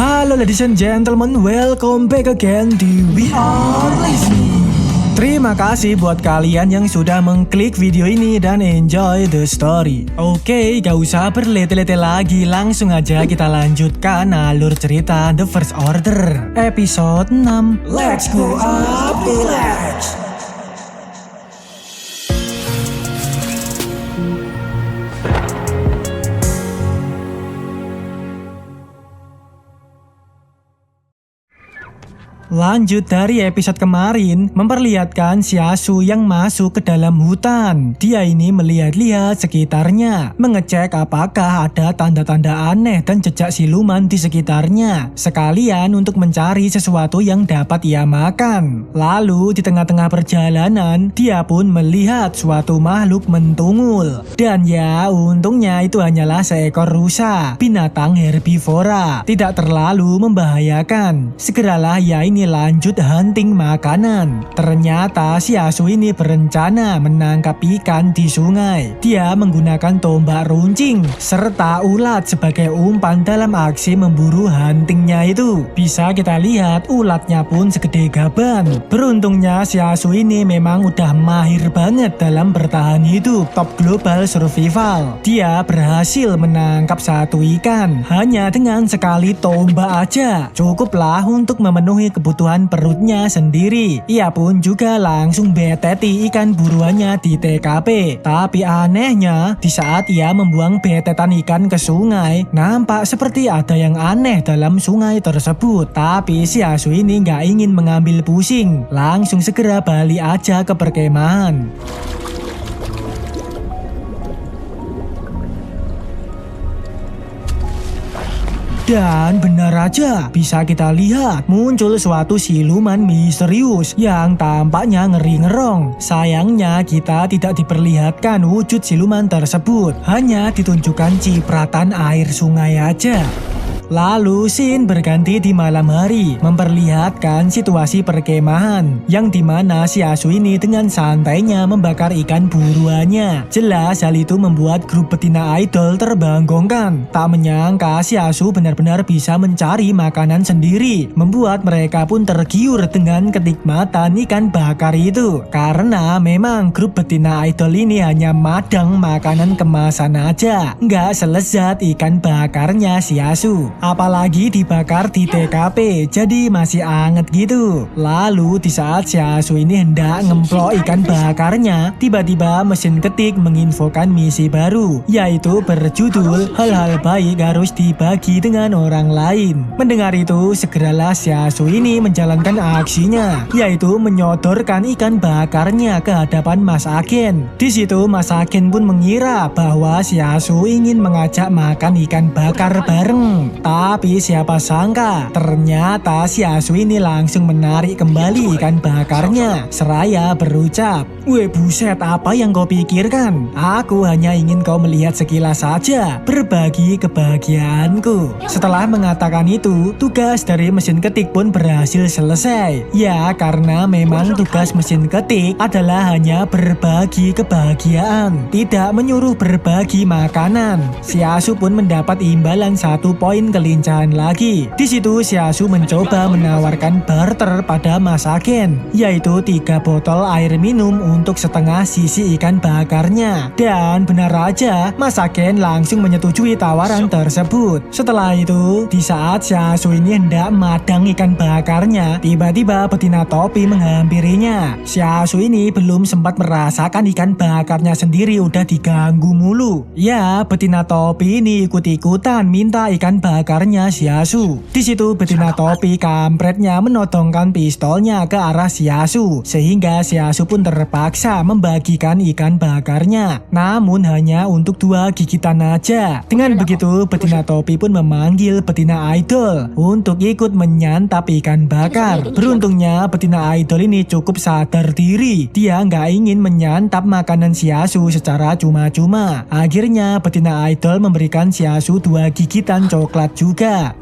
Halo ladies and gentlemen, welcome back again di We Are Lazy. Terima kasih buat kalian yang sudah mengklik video ini dan enjoy the story. Oke, gak usah berlete-lete lagi, langsung aja kita lanjutkan alur cerita The First Order episode 6. Let's go up village. Lanjut dari episode kemarin, memperlihatkan Xiaosu yang masuk ke dalam hutan. Dia ini melihat-lihat sekitarnya, mengecek apakah ada tanda-tanda aneh dan jejak siluman di sekitarnya, sekalian untuk mencari sesuatu yang dapat ia makan. Lalu di tengah-tengah perjalanan, dia pun melihat suatu makhluk mentungul. Dan ya, untungnya itu hanyalah seekor rusa, binatang herbivora, tidak terlalu membahayakan. Segeralah ia ini lanjut hunting makanan. Ternyata Xiaosu ini berencana menangkap ikan di sungai. Dia menggunakan tombak runcing serta ulat sebagai umpan dalam aksi memburu huntingnya itu. Bisa kita lihat ulatnya pun segede gaban. Beruntungnya Xiaosu ini memang udah mahir banget dalam bertahan hidup, top global survival. Dia berhasil menangkap satu ikan hanya dengan sekali tombak aja. Cukuplah untuk memenuhi kebutuhan perutnya sendiri. Ia pun juga langsung beteti ikan buruannya di TKP. Tapi anehnya, di saat ia membuang betetan ikan ke sungai, nampak seperti ada yang aneh dalam sungai tersebut. Tapi Xiaosu ini nggak ingin mengambil pusing, langsung segera balik aja ke perkemahan. Dan benar aja, bisa kita lihat muncul suatu siluman misterius yang tampaknya ngeri-ngerong. Sayangnya kita tidak diperlihatkan wujud siluman tersebut, hanya ditunjukkan cipratan air sungai aja. Lalu scene berganti di malam hari, memperlihatkan situasi perkemahan yang dimana Xiaosu ini dengan santainya membakar ikan buruannya. Jelas hal itu membuat grup betina idol terbangkongkan. Tak menyangka Xiaosu benar-benar bisa mencari makanan sendiri, membuat mereka pun tergiur dengan kenikmatan ikan bakar itu. Karena memang grup betina idol ini hanya madang makanan kemasan aja, nggak selezat ikan bakarnya Xiaosu. Apalagi dibakar di TKP, jadi masih anget gitu. Lalu di saat Xiaosu ini hendak ngemplok ikan bakarnya, tiba-tiba mesin ketik menginfokan misi baru, yaitu berjudul hal-hal baik harus dibagi dengan orang lain. Mendengar itu, segeralah Xiaosu ini menjalankan aksinya, yaitu menyodorkan ikan bakarnya ke hadapan Mas Agen. Di situ Mas Agen pun mengira bahwa Xiaosu ingin mengajak makan ikan bakar bareng. Tapi siapa sangka, ternyata Xiaosu ini langsung menarik kembali ikan bakarnya, seraya berucap, "Weh buset, apa yang kau pikirkan? Aku hanya ingin kau melihat sekilas saja, berbagi kebahagiaanku." Setelah mengatakan itu, tugas dari mesin ketik pun berhasil selesai. Ya, karena memang tugas mesin ketik adalah hanya berbagi kebahagiaan, tidak menyuruh berbagi makanan. Xiaosu pun mendapat imbalan 1 poin kelincahan lagi. Di situ Xiaosu mencoba menawarkan barter pada Mas Agen, yaitu 3 botol air minum untuk setengah sisi ikan bakarnya. Dan benar aja, Mas Agen langsung menyetujui tawaran tersebut. Setelah itu, di saat Xiaosu ini hendak madang ikan bakarnya, tiba-tiba betina topi menghampirinya. Xiaosu ini belum sempat merasakan ikan bakarnya sendiri udah diganggu mulu. Ya, betina topi ini ikut-ikutan minta ikan bakarnya Xiaosu. Di situ betina topi kampretnya menodongkan pistolnya ke arah Xiaosu, sehingga Xiaosu pun terpaksa membagikan ikan bakarnya, namun hanya untuk 2 gigitan aja. Dengan begitu, betina topi pun memanggil betina idol untuk ikut menyantap ikan bakar. Beruntungnya betina idol ini cukup sadar diri, dia nggak ingin menyantap makanan Xiaosu secara cuma-cuma. Akhirnya betina idol memberikan Xiaosu 2 gigitan coklat juga.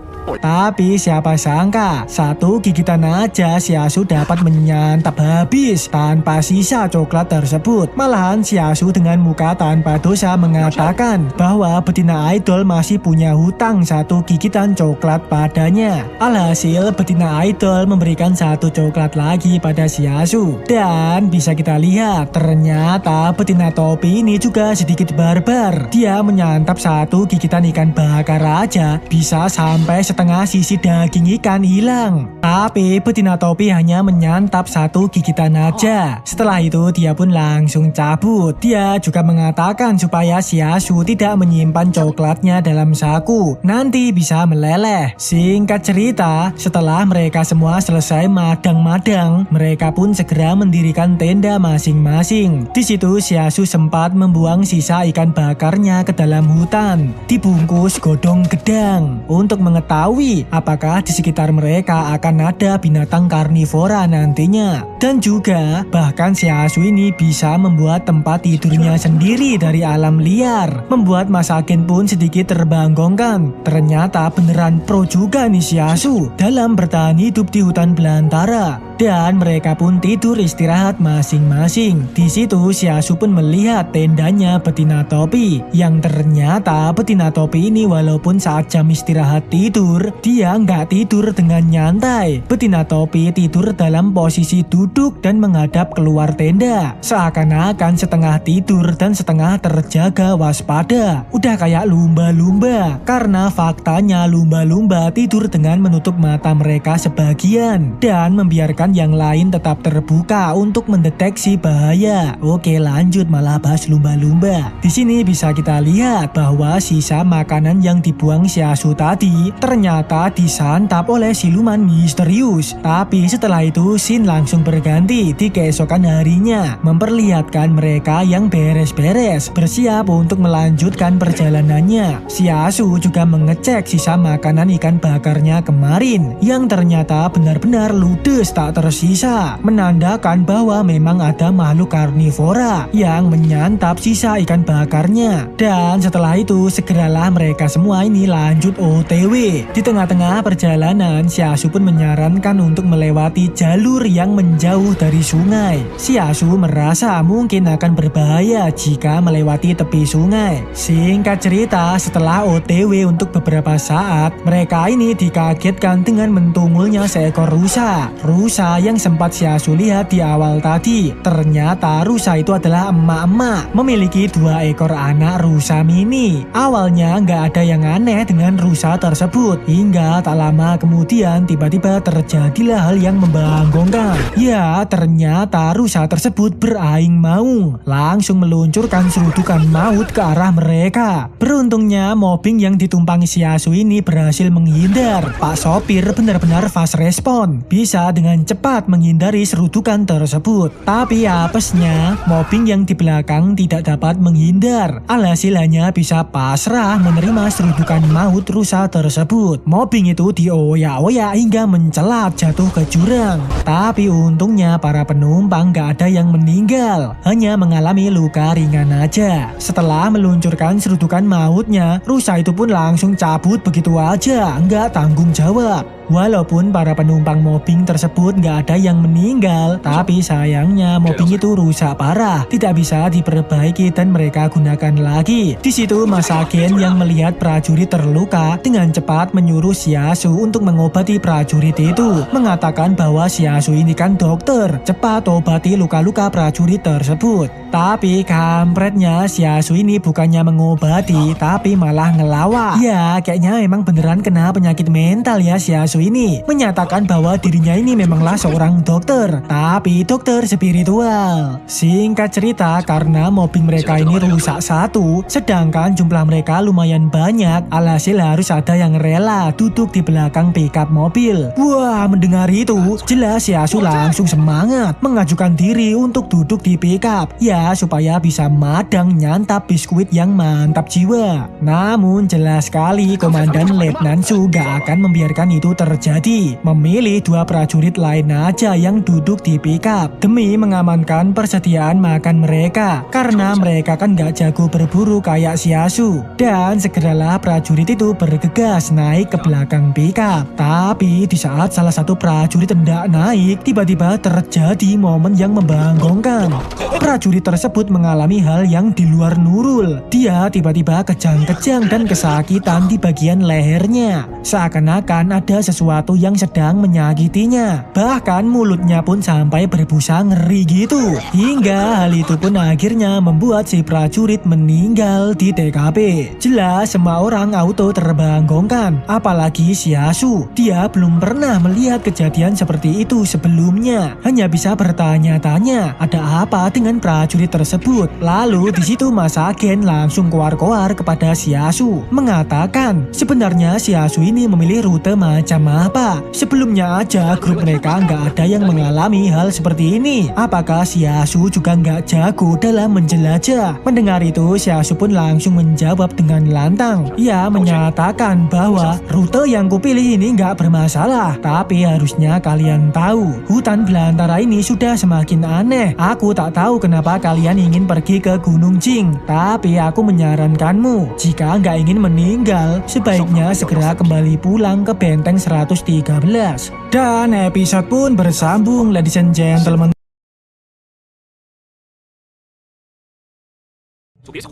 Tapi siapa sangka, satu gigitan aja Shiasu dapat menyantap habis tanpa sisa coklat tersebut. Malahan Shiasu dengan muka tanpa dosa mengatakan bahwa betina idol masih punya hutang satu gigitan coklat padanya. Alhasil betina idol memberikan satu coklat lagi pada Shiasu. Dan bisa kita lihat, ternyata betina topi ini juga sedikit barbar. Dia menyantap satu gigitan ikan bakar aja bisa sampai setengah sisi daging ikan hilang. Tapi betina topi hanya menyantap satu gigitan aja. Setelah itu dia pun langsung cabut. Dia juga mengatakan supaya Shiasu tidak menyimpan coklatnya dalam saku, nanti bisa meleleh. Singkat cerita, setelah mereka semua selesai madang-madang, mereka pun segera mendirikan tenda masing-masing. Di situ Shiasu sempat membuang sisa ikan bakarnya ke dalam hutan, dibungkus godong gedang, untuk mengetahui apakah di sekitar mereka akan ada binatang karnivora nantinya. Dan juga bahkan Shiasu ini bisa membuat tempat tidurnya sendiri dari alam liar, membuat Masakin pun sedikit terbangkongkan. Ternyata beneran pro juga nih Shiasu dalam bertahan hidup di hutan belantara. Dan mereka pun tidur istirahat masing-masing. Di situ Shiasu pun melihat tendanya betina topi, yang ternyata betina topi ini walaupun saat jam istirahat tidur, dia nggak tidur dengan nyantai. Betina topi tidur dalam posisi duduk dan menghadap keluar tenda, seakan-akan setengah tidur dan setengah terjaga waspada. Udah kayak lumba-lumba, karena faktanya lumba-lumba tidur dengan menutup mata mereka sebagian dan membiarkan yang lain tetap terbuka untuk mendeteksi bahaya. Oke, lanjut malah bahas lumba-lumba. Di sini bisa kita lihat bahwa sisa makanan yang dibuang Shiasu tadi ternyata disantap oleh siluman misterius. Tapi setelah itu scene langsung berganti di keesokan harinya, memperlihatkan mereka yang beres-beres bersiap untuk melanjutkan perjalanannya. Shiasu juga mengecek sisa makanan ikan bakarnya kemarin, yang ternyata benar-benar ludes tak tersisa, menandakan bahwa memang ada makhluk karnivora yang menyantap sisa ikan bakarnya. Dan setelah itu segeralah mereka semua ini lanjut OTW. Di tengah-tengah perjalanan Shiasu pun menyarankan untuk melewati jalur yang menjauh dari sungai. Shiasu merasa mungkin akan berbahaya jika melewati tepi sungai. Singkat cerita, setelah OTW untuk beberapa saat, mereka ini dikagetkan dengan mentungulnya seekor rusa. Rusa yang sempat Shiasu lihat di awal tadi. Ternyata rusa itu adalah emak-emak, memiliki 2 ekor anak rusa mini. Awalnya nggak ada yang aneh dengan rusa tersebut, hingga tak lama kemudian tiba-tiba terjadilah hal yang membangkangkan. Ya, ternyata rusa tersebut beraing maung, langsung meluncurkan serudukan maut ke arah mereka. Beruntungnya mobil yang ditumpangi Shiasu ini berhasil menghindar. Pak sopir benar-benar fast respon, bisa dengan cepat menghindari serudukan tersebut. Tapi apesnya, mobil yang di belakang tidak dapat menghindar. Alhasil hanya bisa pasrah menerima serudukan maut rusa tersebut. Mobil itu dioyak-oyak hingga mencelat jatuh ke jurang. Tapi untungnya para penumpang gak ada yang meninggal, hanya mengalami luka ringan aja. Setelah meluncurkan serudukan mautnya, rusa itu pun langsung cabut begitu aja, nggak tanggung jawab. Walaupun para penumpang mobil tersebut nggak ada yang meninggal, tapi sayangnya mobil itu rusak parah, tidak bisa diperbaiki dan mereka gunakan lagi. Di situ Masakin yang melihat prajurit terluka dengan cepat menyuruh Shiasu untuk mengobati prajurit itu, mengatakan bahwa Shiasu ini kan dokter, cepat obati luka-luka prajurit tersebut. Tapi kampretnya Shiasu ini bukannya mengobati, tapi malah ngelawak. Ya, kayaknya memang beneran kena penyakit mental ya Shiasu ini, menyatakan bahwa dirinya ini memanglah seorang dokter, tapi dokter spiritual. Singkat cerita, karena mobil mereka ini rusak satu, sedangkan jumlah mereka lumayan banyak, alhasil harus ada yang rela duduk di belakang pickup mobil. Wah, mendengar itu, jelas Shiasu langsung semangat mengajukan diri untuk duduk di pickup, ya supaya bisa madang nyantap biskuit yang mantap jiwa. Namun jelas sekali Komandan Letnan Su gak akan membiarkan itu terjadi. terjadi, memilih 2 prajurit lain aja yang duduk di pickup demi mengamankan persediaan makan mereka, karena mereka kan gak jago berburu kayak Shiasu. Dan segeralah prajurit itu bergegas naik ke belakang pickup. Tapi di saat salah satu prajurit hendak naik, tiba-tiba terjadi momen yang membanggongkan. Prajurit tersebut mengalami hal yang di luar nurul. Dia tiba-tiba kejang-kejang dan kesakitan di bagian lehernya, seakan-akan ada sesuatu yang sedang menyakitinya. Bahkan mulutnya pun sampai berbusa ngeri gitu. Hingga hal itu pun akhirnya membuat si prajurit meninggal di TKP. Jelas semua orang auto terbanggongkan, apalagi Shiasu. Dia belum pernah melihat kejadian seperti itu sebelumnya. Hanya bisa bertanya-tanya ada apa dengan prajurit tersebut. Lalu di situ Mas Agen langsung koar-koar kepada Shiasu, mengatakan sebenarnya Shiasu ini memilih rute macam apa. Sebelumnya aja grup mereka nggak ada yang mengalami hal seperti ini. Apakah Shiasu juga nggak jago dalam menjelajah? Mendengar itu Shiasu pun langsung menjawab dengan lantang. Ia menyatakan bahwa rute yang kupilih ini nggak bermasalah, tapi harusnya kalian tahu hutan belantara ini sudah semakin aneh. Aku tak tahu kenapa kalian ingin pergi ke Gunung Jing, tapi aku menyarankanmu jika nggak ingin meninggal sebaiknya segera kembali pulang ke Benteng 113. Dan episode pun bersambung, ladies and gentlemen.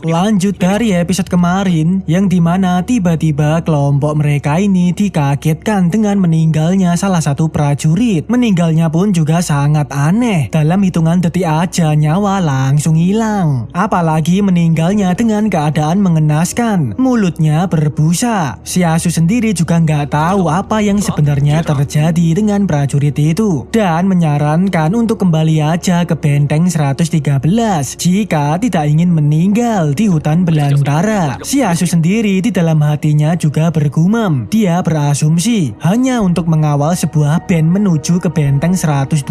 Lanjut dari episode kemarin, yang dimana tiba-tiba kelompok mereka ini dikagetkan dengan meninggalnya salah satu prajurit. Meninggalnya pun juga sangat aneh. Dalam hitungan detik aja nyawa langsung hilang. Apalagi meninggalnya dengan keadaan mengenaskan. Mulutnya berbusa. Shiasu sendiri juga nggak tahu apa yang sebenarnya terjadi dengan prajurit itu. Dan menyarankan untuk kembali aja ke Benteng 113 jika tidak ingin meninggal di hutan belantara. Shiasu sendiri di dalam hatinya juga bergumam. Dia berasumsi hanya untuk mengawal sebuah band menuju ke Benteng 112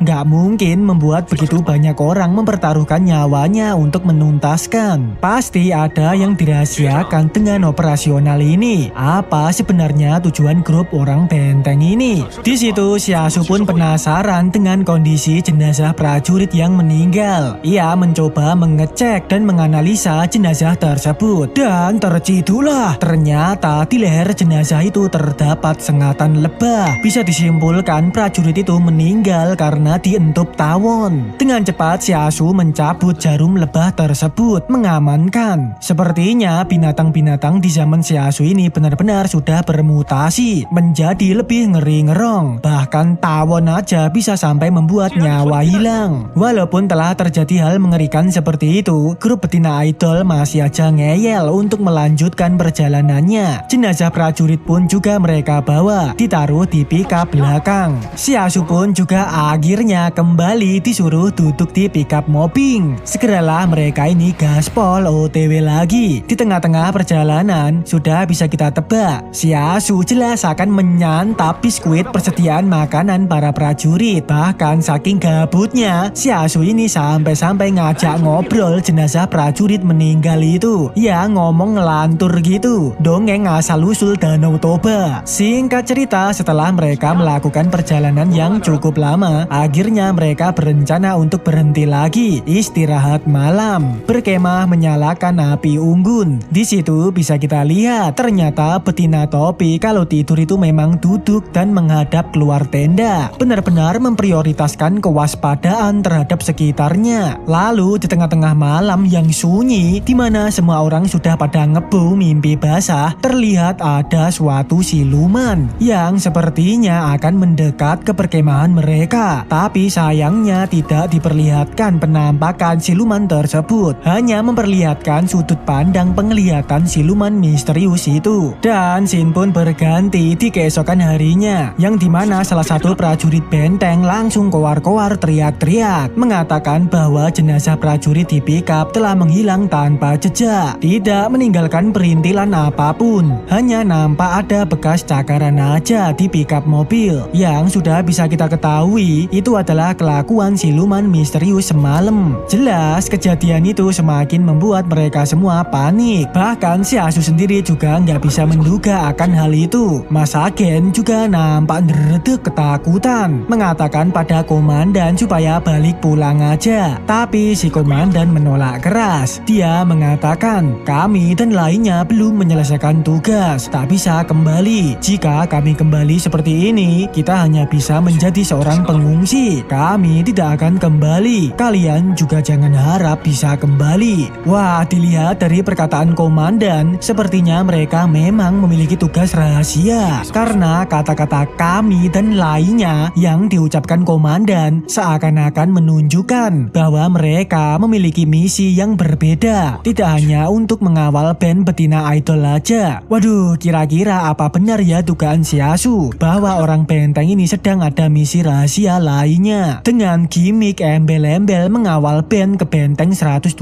nggak mungkin membuat begitu banyak orang mempertaruhkan nyawanya untuk menuntaskan. Pasti ada yang dirahasiakan dengan operasional ini. Apa sebenarnya tujuan grup orang benteng ini? Di situ Shiasu pun penasaran dengan kondisi jenazah prajurit yang meninggal. Ia mencoba mengecek dan menganalisa jenazah tersebut, dan tercidulah ternyata di leher jenazah itu terdapat sengatan lebah. Bisa disimpulkan prajurit itu meninggal karena dientup tawon. Dengan cepat Shiasu mencabut jarum lebah tersebut, mengamankan. Sepertinya binatang-binatang di zaman Shiasu ini benar-benar sudah bermutasi menjadi lebih ngeri-ngerong. Bahkan tawon aja bisa sampai membuat nyawa hilang. Walaupun telah terjadi hal mengerikan seperti itu, grup betina idol masih aja ngeyel untuk melanjutkan perjalanannya. Jenazah prajurit pun juga mereka bawa, ditaruh di pickup belakang. Shiasu pun juga akhirnya kembali disuruh duduk di pickup mobbing. Segeralah mereka ini gaspol OTW lagi. Di tengah-tengah perjalanan sudah bisa kita tebak, Shiasu jelas akan menyantap biskuit persediaan makanan para prajurit. Bahkan saking gabutnya, Shiasu ini sampai-sampai ngajak ngobrol jenazah prajurit meninggal itu. Ya ngomong ngelantur gitu, dongeng asal-usul Danau Toba. Singkat cerita, setelah mereka melakukan perjalanan yang cukup lama, akhirnya mereka berencana untuk berhenti lagi, istirahat malam, berkemah menyalakan api unggun. Di situ bisa kita lihat ternyata betina topi kalau tidur itu memang duduk dan menghadap keluar tenda, benar-benar memprioritaskan kewaspadaan terhadap sekitarnya. Lalu di tengah-tengah malam yang sunyi, di mana semua orang sudah pada ngebu mimpi basah, terlihat ada suatu siluman yang sepertinya akan mendekat ke perkemahan mereka. Tapi sayangnya tidak diperlihatkan penampakan siluman tersebut, hanya memperlihatkan sudut pandang penglihatan siluman misterius itu. Dan scene pun berganti di keesokan harinya, yang dimana salah satu prajurit benteng langsung koar-koar teriak-teriak, mengatakan bahwa jenazah prajurit di pickup telah telah menghilang tanpa jejak, tidak meninggalkan perintilan apapun. Hanya nampak ada bekas cakaran aja di pickup mobil. Yang sudah bisa kita ketahui itu adalah kelakuan siluman misterius semalam. Jelas kejadian itu semakin membuat mereka semua panik. Bahkan si Asu sendiri juga nggak bisa menduga akan hal itu. Mas agen juga nampak ngeredek ketakutan, mengatakan pada komandan supaya balik pulang aja. Tapi si komandan menolak keras. Dia mengatakan, kami dan lainnya belum menyelesaikan tugas, tak bisa kembali. Jika kami kembali seperti ini, kita hanya bisa menjadi seorang pengungsi. Kami tidak akan kembali. Kalian juga jangan harap bisa kembali. Wah, dilihat dari perkataan komandan, sepertinya mereka memang memiliki tugas rahasia. Karena kata-kata kami dan lainnya yang diucapkan komandan seakan-akan menunjukkan bahwa mereka memiliki misi yang berbeda. Tidak hanya untuk mengawal band betina idol aja. Waduh, kira-kira apa benar ya dugaan si Asu bahwa orang benteng ini sedang ada misi rahasia lainnya dengan gimmick embel-embel mengawal band ke benteng 112.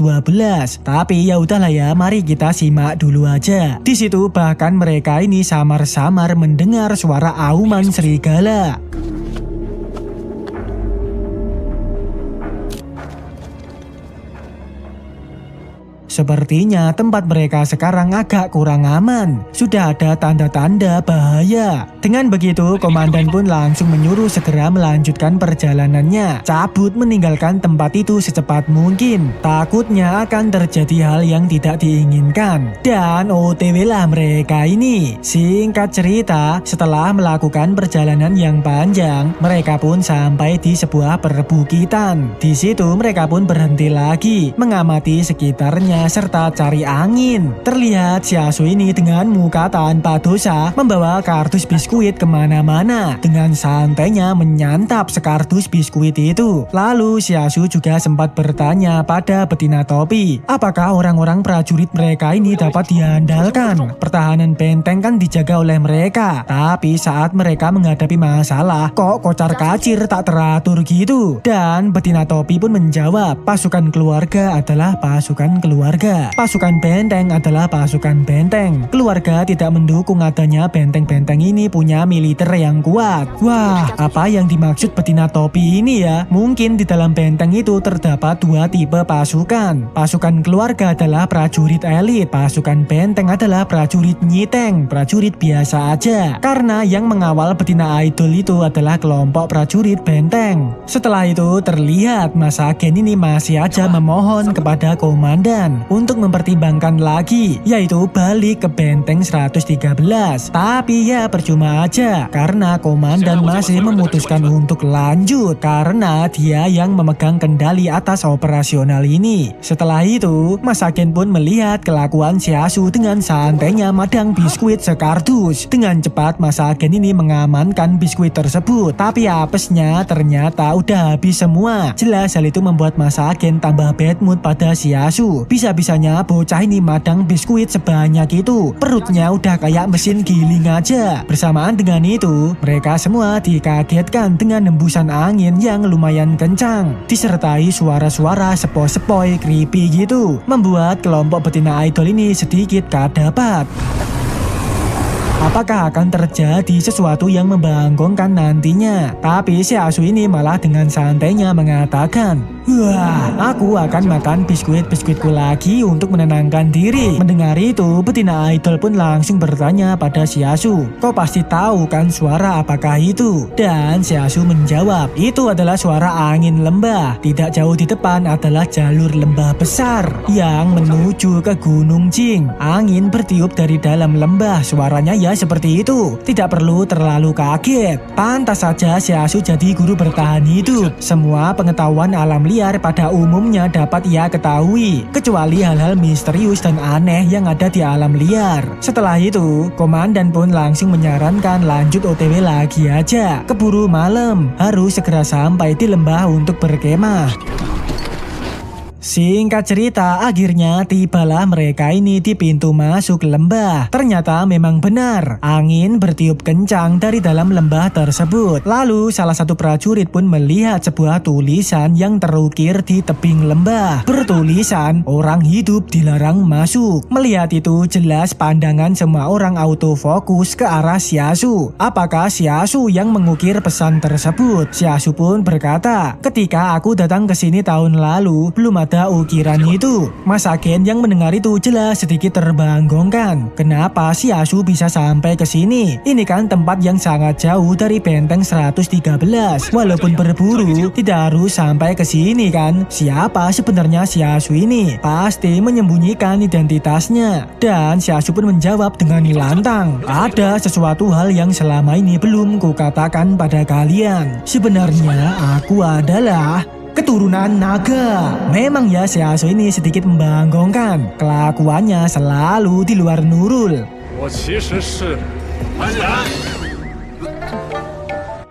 Tapi ya udahlah ya, mari kita simak dulu aja. Di situ bahkan mereka ini samar-samar mendengar suara auman serigala. Sepertinya tempat mereka sekarang agak kurang aman. Sudah ada tanda-tanda bahaya. Dengan begitu, komandan pun langsung menyuruh segera melanjutkan perjalanannya. Cabut meninggalkan tempat itu secepat mungkin. Takutnya akan terjadi hal yang tidak diinginkan. Dan OTW lah mereka ini. Singkat cerita, setelah melakukan perjalanan yang panjang, mereka pun sampai di sebuah perbukitan. Di situ mereka pun berhenti lagi, mengamati sekitarnya serta cari angin. Terlihat si Asu ini dengan muka tanpa dosa membawa kardus biskuit kemana-mana, dengan santainya menyantap sekardus biskuit itu. Lalu si Asu juga sempat bertanya pada betina topi, apakah orang-orang prajurit mereka ini dapat diandalkan? Pertahanan benteng kan dijaga oleh mereka, tapi saat mereka menghadapi masalah kok kocar-kacir tak teratur gitu. Dan betina topi pun menjawab, pasukan keluarga adalah pasukan keluarga. Pasukan benteng adalah pasukan benteng. Keluarga tidak mendukung adanya benteng-benteng ini punya militer yang kuat. Wah, apa yang dimaksud betina topi ini ya? Mungkin di dalam benteng itu terdapat dua tipe pasukan. Pasukan keluarga adalah prajurit elit. Pasukan benteng adalah prajurit nyiteng, prajurit biasa aja. Karena yang mengawal betina idol itu adalah kelompok prajurit benteng. Setelah itu terlihat Mas agen ini masih aja memohon kepada komandan untuk mempertimbangkan lagi, yaitu balik ke benteng 113. Tapi ya percuma aja, karena komandan masih memutuskan untuk lanjut karena dia yang memegang kendali atas operasional ini. Setelah itu, Mas agen pun melihat kelakuan si Asu dengan santainya madang biskuit sekardus. Dengan cepat Mas agen ini mengamankan biskuit tersebut, tapi apesnya ternyata udah habis semua. Jelas hal itu membuat Mas agen tambah bad mood pada si Asu. Bisa-bisanya bocah ini madang biskuit sebanyak itu, perutnya udah kayak mesin giling aja. Bersamaan dengan itu, mereka semua dikagetkan dengan hembusan angin yang lumayan kencang, disertai suara-suara sepoi-sepoi creepy gitu, membuat kelompok betina idol ini sedikit kadapat. Apakah akan terjadi sesuatu yang membangkongkan nantinya? Tapi si Asu ini malah dengan santainya mengatakan, wah, aku akan makan biskuit-biskuitku lagi untuk menenangkan diri. Mendengar itu, betina idol pun langsung bertanya pada si Asu, kau pasti tahu kan suara apakah itu? Dan si Asu menjawab, itu adalah suara angin lembah. Tidak jauh di depan adalah jalur lembah besar yang menuju ke Gunung Jing. Angin bertiup dari dalam lembah, suaranya ya seperti itu. Tidak perlu terlalu kaget. Pantas saja si Asu jadi guru bertahan hidup. Semua pengetahuan alam liar pada umumnya dapat ia ketahui, kecuali hal-hal misterius dan aneh yang ada di alam liar. Setelah itu, komandan pun langsung menyarankan lanjut OTW lagi aja. Keburu malam, harus segera sampai di lembah untuk berkemah. Singkat cerita, akhirnya tibalah mereka ini di pintu masuk lembah. Ternyata memang benar, angin bertiup kencang dari dalam lembah tersebut. Lalu salah satu prajurit pun melihat sebuah tulisan yang terukir di tebing lembah. Bertulisan, orang hidup dilarang masuk. Melihat itu jelas pandangan semua orang autofokus ke arah Xiasu. Apakah Xiasu yang mengukir pesan tersebut? Xiasu pun berkata, ketika aku datang ke sini tahun lalu, belum ada ukiran itu. Mas agen yang mendengar itu jelas sedikit terbanggongkan. Kenapa Xiasu bisa sampai ke sini? Ini kan tempat yang sangat jauh dari benteng 113. Walaupun berburu, tidak harus sampai ke sini kan? Siapa sebenarnya Xiasu ini? Pasti menyembunyikan identitasnya. Dan Xiasu pun menjawab dengan lantang, ada sesuatu hal yang selama ini belum kukatakan pada kalian. Sebenarnya aku adalah keturunan naga. Memang ya Xiasu ini sedikit membanggongkan. Kelakuannya selalu di luar nurul.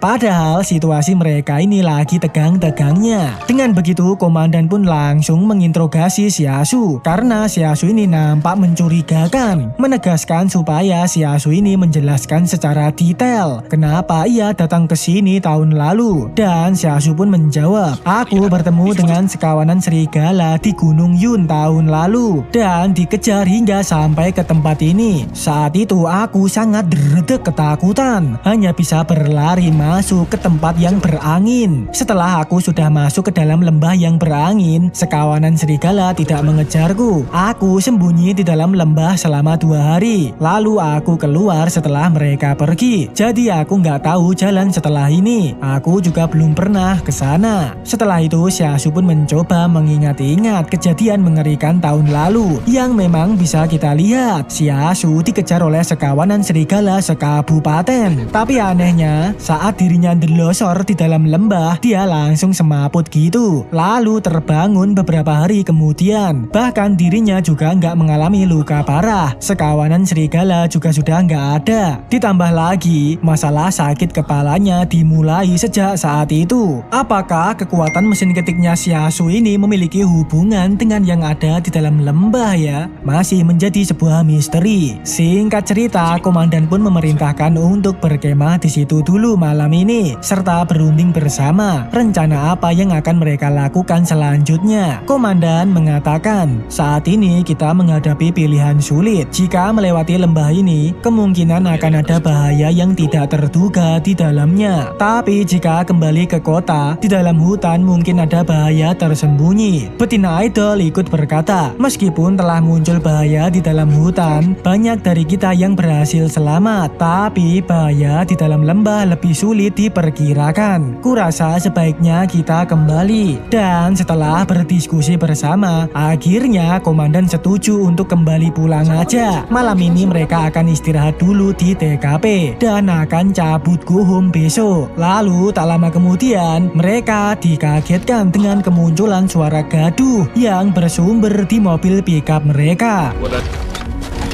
Padahal situasi mereka ini lagi tegang-tegangnya. Dengan begitu komandan pun langsung menginterogasi Xiasu. Karena Xiasu ini nampak mencurigakan. Menegaskan supaya Xiasu ini menjelaskan secara detail kenapa ia datang ke sini tahun lalu. Dan Xiasu pun menjawab, aku bertemu dengan sekawanan serigala di Gunung Yun tahun lalu. Dan dikejar hingga sampai ke tempat ini. Saat itu aku sangat dredeg ketakutan. Hanya bisa berlari masuk ke tempat yang berangin. Setelah aku sudah masuk ke dalam lembah yang berangin, sekawanan serigala tidak mengejarku. Aku sembunyi di dalam lembah selama 2 hari. Lalu aku keluar setelah mereka pergi. Jadi aku nggak tahu jalan setelah ini. Aku juga belum pernah ke sana. Setelah itu Xiasu pun mencoba mengingat-ingat kejadian mengerikan tahun lalu yang memang bisa kita lihat. Xiasu dikejar oleh sekawanan serigala sekabupaten. Tapi anehnya, saat dirinya delosor di dalam lembah, dia langsung semaput gitu. Lalu terbangun beberapa hari kemudian. Bahkan dirinya juga nggak mengalami luka parah. Sekawanan serigala juga sudah nggak ada. Ditambah lagi, masalah sakit kepalanya dimulai sejak saat itu. Apakah kekuatan mesin ketiknya Xiasu ini memiliki hubungan dengan yang ada di dalam lembah ya? Masih menjadi sebuah misteri. Singkat cerita, komandan pun memerintahkan untuk berkemah di situ dulu malam ini, serta berunding bersama rencana apa yang akan mereka lakukan selanjutnya. Komandan mengatakan, saat ini kita menghadapi pilihan sulit. Jika melewati lembah ini, kemungkinan akan ada bahaya yang tidak terduga di dalamnya. Tapi jika kembali ke kota, di dalam hutan mungkin ada bahaya tersembunyi. Betina Idol ikut berkata, meskipun telah muncul bahaya di dalam hutan, banyak dari kita yang berhasil selamat. Tapi bahaya di dalam lembah lebih sulit diperkirakan. Kurasa sebaiknya kita kembali. Dan setelah berdiskusi bersama, akhirnya komandan setuju untuk kembali pulang aja. Malam ini mereka akan istirahat dulu di TKP dan akan cabut go home besok. Lalu tak lama kemudian mereka dikagetkan dengan kemunculan suara gaduh yang bersumber di mobil pickup mereka.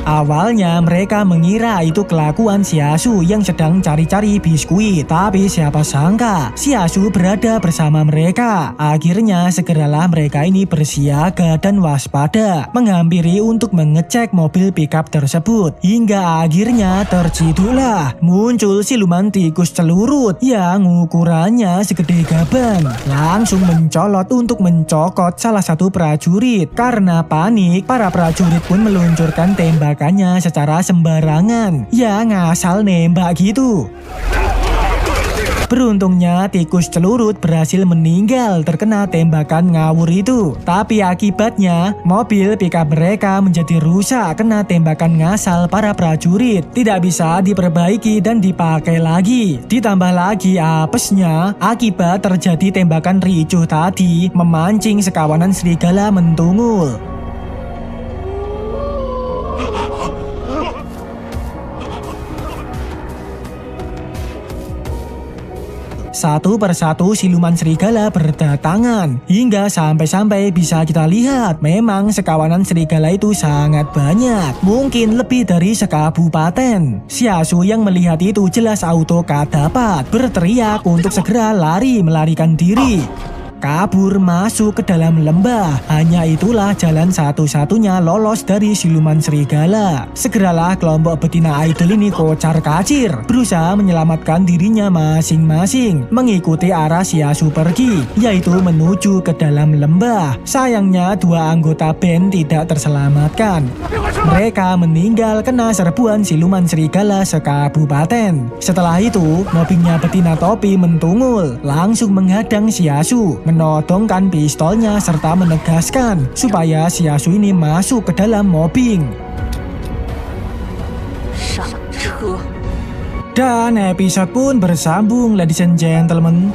Awalnya mereka mengira itu kelakuan Xiasu yang sedang cari-cari biskuit. Tapi siapa sangka Xiasu berada bersama mereka. Akhirnya segeralah mereka ini bersiaga dan waspada, menghampiri untuk mengecek mobil pickup tersebut. Hingga akhirnya terciduklah muncul siluman tikus celurut yang ukurannya segede gaban. Langsung mencolot untuk mencokot salah satu prajurit. Karena panik, para prajurit pun meluncurkan tembakannya secara sembarangan, yang asal nembak gitu. Beruntungnya tikus celurut berhasil meninggal terkena tembakan ngawur itu. Tapi akibatnya mobil pickup mereka menjadi rusak kena tembakan ngasal para prajurit. Tidak bisa diperbaiki dan dipakai lagi. Ditambah lagi apesnya akibat terjadi tembakan ricuh tadi memancing sekawanan serigala mentungul. Satu persatu siluman serigala berdatangan. Hingga sampai-sampai bisa kita lihat memang sekawanan serigala itu sangat banyak. Mungkin lebih dari sekabupaten. Xiasu yang melihat itu jelas auto kadapat, berteriak untuk segera lari melarikan diri. kabur masuk ke dalam lembah. Hanya itulah jalan satu-satunya lolos dari siluman serigala. Segeralah kelompok betina idol ini kocar-kacir, berusaha menyelamatkan dirinya masing-masing, mengikuti arah Shiasu pergi, yaitu menuju ke dalam lembah. Sayangnya dua anggota band tidak terselamatkan. Mereka meninggal kena serbuan siluman serigala sekabupaten. Setelah itu, mobilnya betina topi mentungul, langsung menghadang Shiasu, menodongkan pistolnya serta menegaskan supaya Shiasu ini masuk ke dalam mobil. Dan episode pun bersambung, ladies and gentlemen.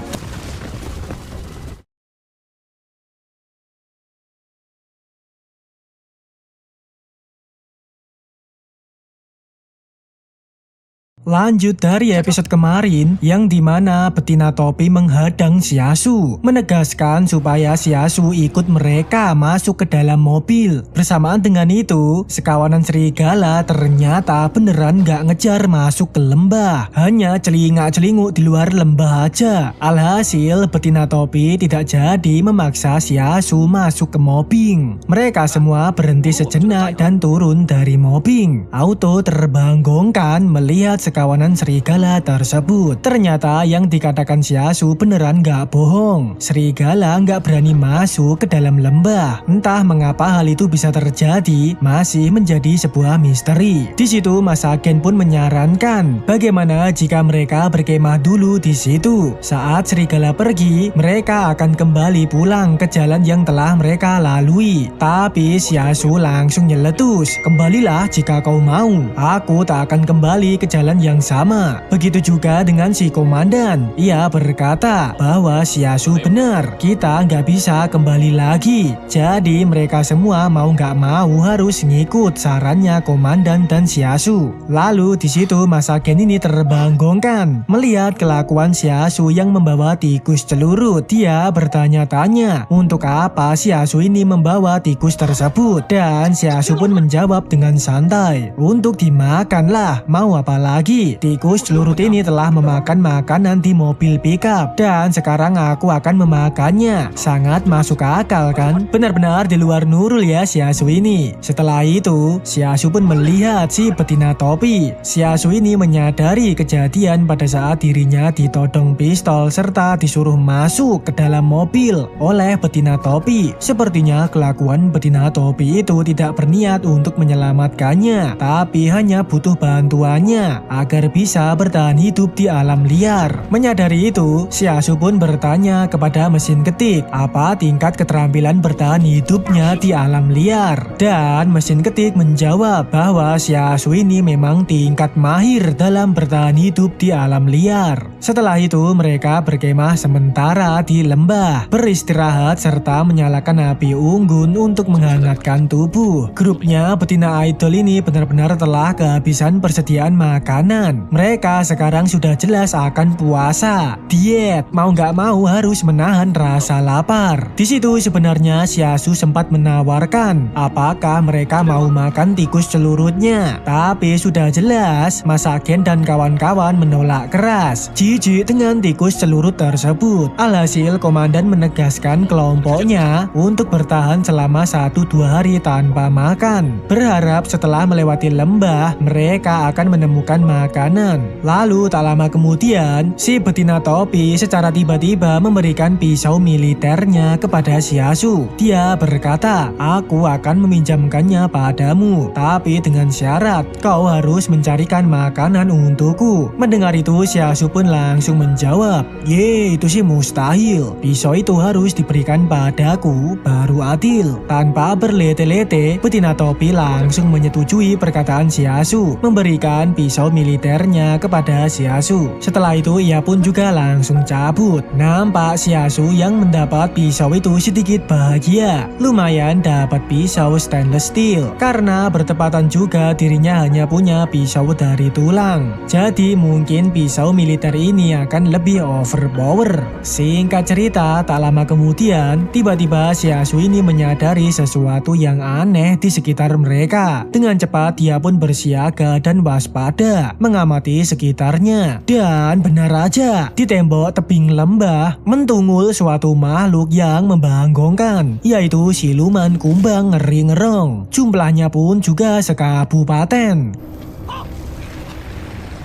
Lanjut dari episode kemarin yang dimana betina topi menghadang Shiasu, menegaskan supaya Shiasu ikut mereka masuk ke dalam mobil. Bersamaan dengan itu, sekawanan serigala ternyata beneran gak ngejar masuk ke lembah, hanya celingak-celinguk di luar lembah aja. Alhasil betina topi tidak jadi memaksa Shiasu masuk ke mobil. Mereka semua berhenti sejenak dan turun dari mobil. Auto terbanggongkan melihat kawanan serigala tersebut. Ternyata yang dikatakan Shiasu beneran gak bohong. Serigala gak berani masuk ke dalam lembah. Entah mengapa hal itu bisa terjadi, masih menjadi sebuah misteri. Di situ Mas Agen pun menyarankan bagaimana jika mereka berkemah dulu di situ. Saat serigala pergi, mereka akan kembali pulang ke jalan yang telah mereka lalui. Tapi Shiasu langsung nyeletus, "Kembalilah jika kau mau. Aku tak akan kembali ke jalan yang sama." Begitu juga dengan si komandan. Ia berkata bahwa Shiasu benar, kita nggak bisa kembali lagi. Jadi mereka semua mau nggak mau harus ngikut sarannya komandan dan Shiasu. Lalu di situ Mas Agen ini terbanggongkan melihat kelakuan Shiasu yang membawa tikus celurut. Dia bertanya-tanya untuk apa Shiasu ini membawa tikus tersebut, dan Shiasu pun menjawab dengan santai, "Untuk dimakan lah, mau apa lagi? Tikus celurut ini telah memakan makanan di mobil pickup dan sekarang aku akan memakannya." Sangat masuk akal kan? Benar-benar di luar nurul ya Shiasu ini. Setelah itu, Shiasu pun melihat si betina topi. Shiasu ini menyadari kejadian pada saat dirinya ditodong pistol serta disuruh masuk ke dalam mobil oleh betina topi. Sepertinya kelakuan betina topi itu tidak berniat untuk menyelamatkannya, tapi hanya butuh bantuannya agar bisa bertahan hidup di alam liar. Menyadari itu, Shiasu pun bertanya kepada mesin ketik apa tingkat keterampilan bertahan hidupnya di alam liar. Dan mesin ketik menjawab bahwa Shiasu ini memang tingkat mahir dalam bertahan hidup di alam liar. Setelah itu mereka berkemah sementara di lembah, beristirahat serta menyalakan api unggun untuk menghangatkan tubuh. Grupnya betina idol ini benar-benar telah kehabisan persediaan makanan. Mereka sekarang sudah jelas akan puasa, diet, mau nggak mau harus menahan rasa lapar. Di situ sebenarnya Shiasu sempat menawarkan apakah mereka mau makan tikus celurutnya, tapi sudah jelas Mas Agen dan kawan-kawan menolak keras. Jijik dengan tikus celurut tersebut. Alhasil komandan menegaskan kelompoknya untuk bertahan selama 1-2 hari tanpa makan, berharap setelah melewati lembah mereka akan menemukan makanan. Lalu tak lama kemudian, si betina topi secara tiba-tiba memberikan pisau militernya kepada Shiasu. Dia berkata, "Aku akan meminjamkannya padamu, tapi dengan syarat kau harus mencarikan makanan untukku." Mendengar itu, Shiasu pun langsung menjawab, itu sih mustahil. Pisau itu harus diberikan padaku, baru adil." Tanpa berlete-lete, betina topi langsung menyetujui perkataan Shiasu, memberikan pisau militernya kepada Shiasu. Setelah itu ia pun juga langsung cabut. Nampak Shiasu yang mendapat pisau itu sedikit bahagia. Lumayan dapat pisau stainless steel, karena bertepatan juga dirinya hanya punya pisau dari tulang. Jadi mungkin pisau militer ini akan lebih overpower. Singkat cerita, tak lama kemudian tiba-tiba Shiasu ini menyadari sesuatu yang aneh di sekitar mereka. Dengan cepat dia pun bersiaga dan waspada. mengamati sekitarnya. Dan benar aja, di tembok tebing lembah mentungul suatu makhluk yang membanggongkan, yaitu siluman kumbang ngeri ngerong. Jumlahnya pun juga sekabupaten.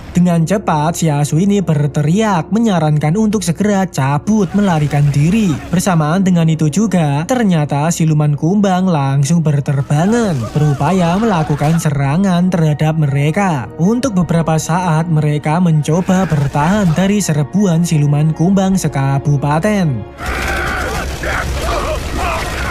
Dengan cepat, si asu ini berteriak menyarankan untuk segera cabut melarikan diri. Bersamaan dengan itu juga, ternyata siluman kumbang langsung berterbangan, berupaya melakukan serangan terhadap mereka. Untuk beberapa saat, mereka mencoba bertahan dari serbuan siluman kumbang sekabupaten.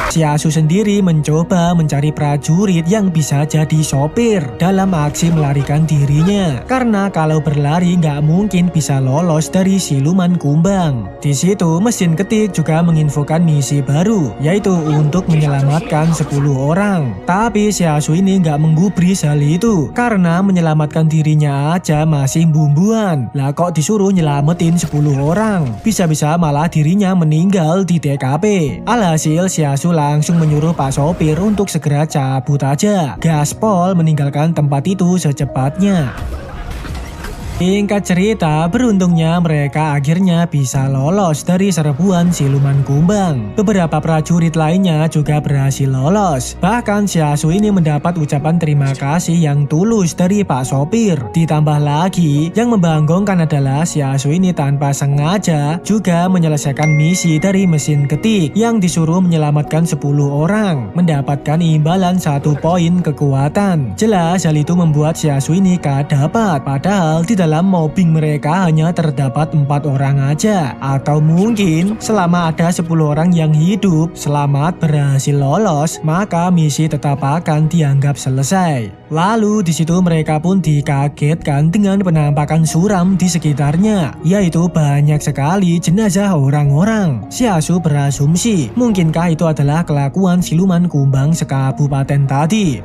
Si asu sendiri mencoba mencari prajurit yang bisa jadi sopir dalam aksi melarikan dirinya. Karena kalau berlari nggak mungkin bisa lolos dari siluman kumbang. Di situ mesin ketik juga menginfokan misi baru, yaitu untuk menyelamatkan 10 orang. Tapi si asu ini nggak menggubris hal itu, karena menyelamatkan dirinya aja masih bumbuan. Lah kok disuruh nyelamatin 10 orang? Bisa-bisa malah dirinya meninggal di TKP. Alhasil si asu langsung menyuruh Pak Sopir untuk segera cabut aja. Gaspol meninggalkan tempat itu secepatnya. Singkat cerita, beruntungnya mereka akhirnya bisa lolos dari serbuan siluman kumbang. Beberapa prajurit lainnya juga berhasil lolos. Bahkan si asu ini mendapat ucapan terima kasih yang tulus dari Pak Sopir. Ditambah lagi, yang membanggongkan adalah si asu ini tanpa sengaja juga menyelesaikan misi dari mesin ketik yang disuruh menyelamatkan 10 orang, mendapatkan imbalan 1 poin kekuatan. Jelas hal itu membuat si asu ini kadapat, padahal di dalam mobbing mereka hanya terdapat 4 orang aja. Atau mungkin selama ada 10 orang yang hidup selamat berhasil lolos, maka misi tetap akan dianggap selesai. Lalu di situ mereka pun dikagetkan dengan penampakan suram di sekitarnya, yaitu banyak sekali jenazah orang-orang. Si asu berasumsi mungkinkah itu adalah kelakuan siluman kumbang sekabupaten tadi.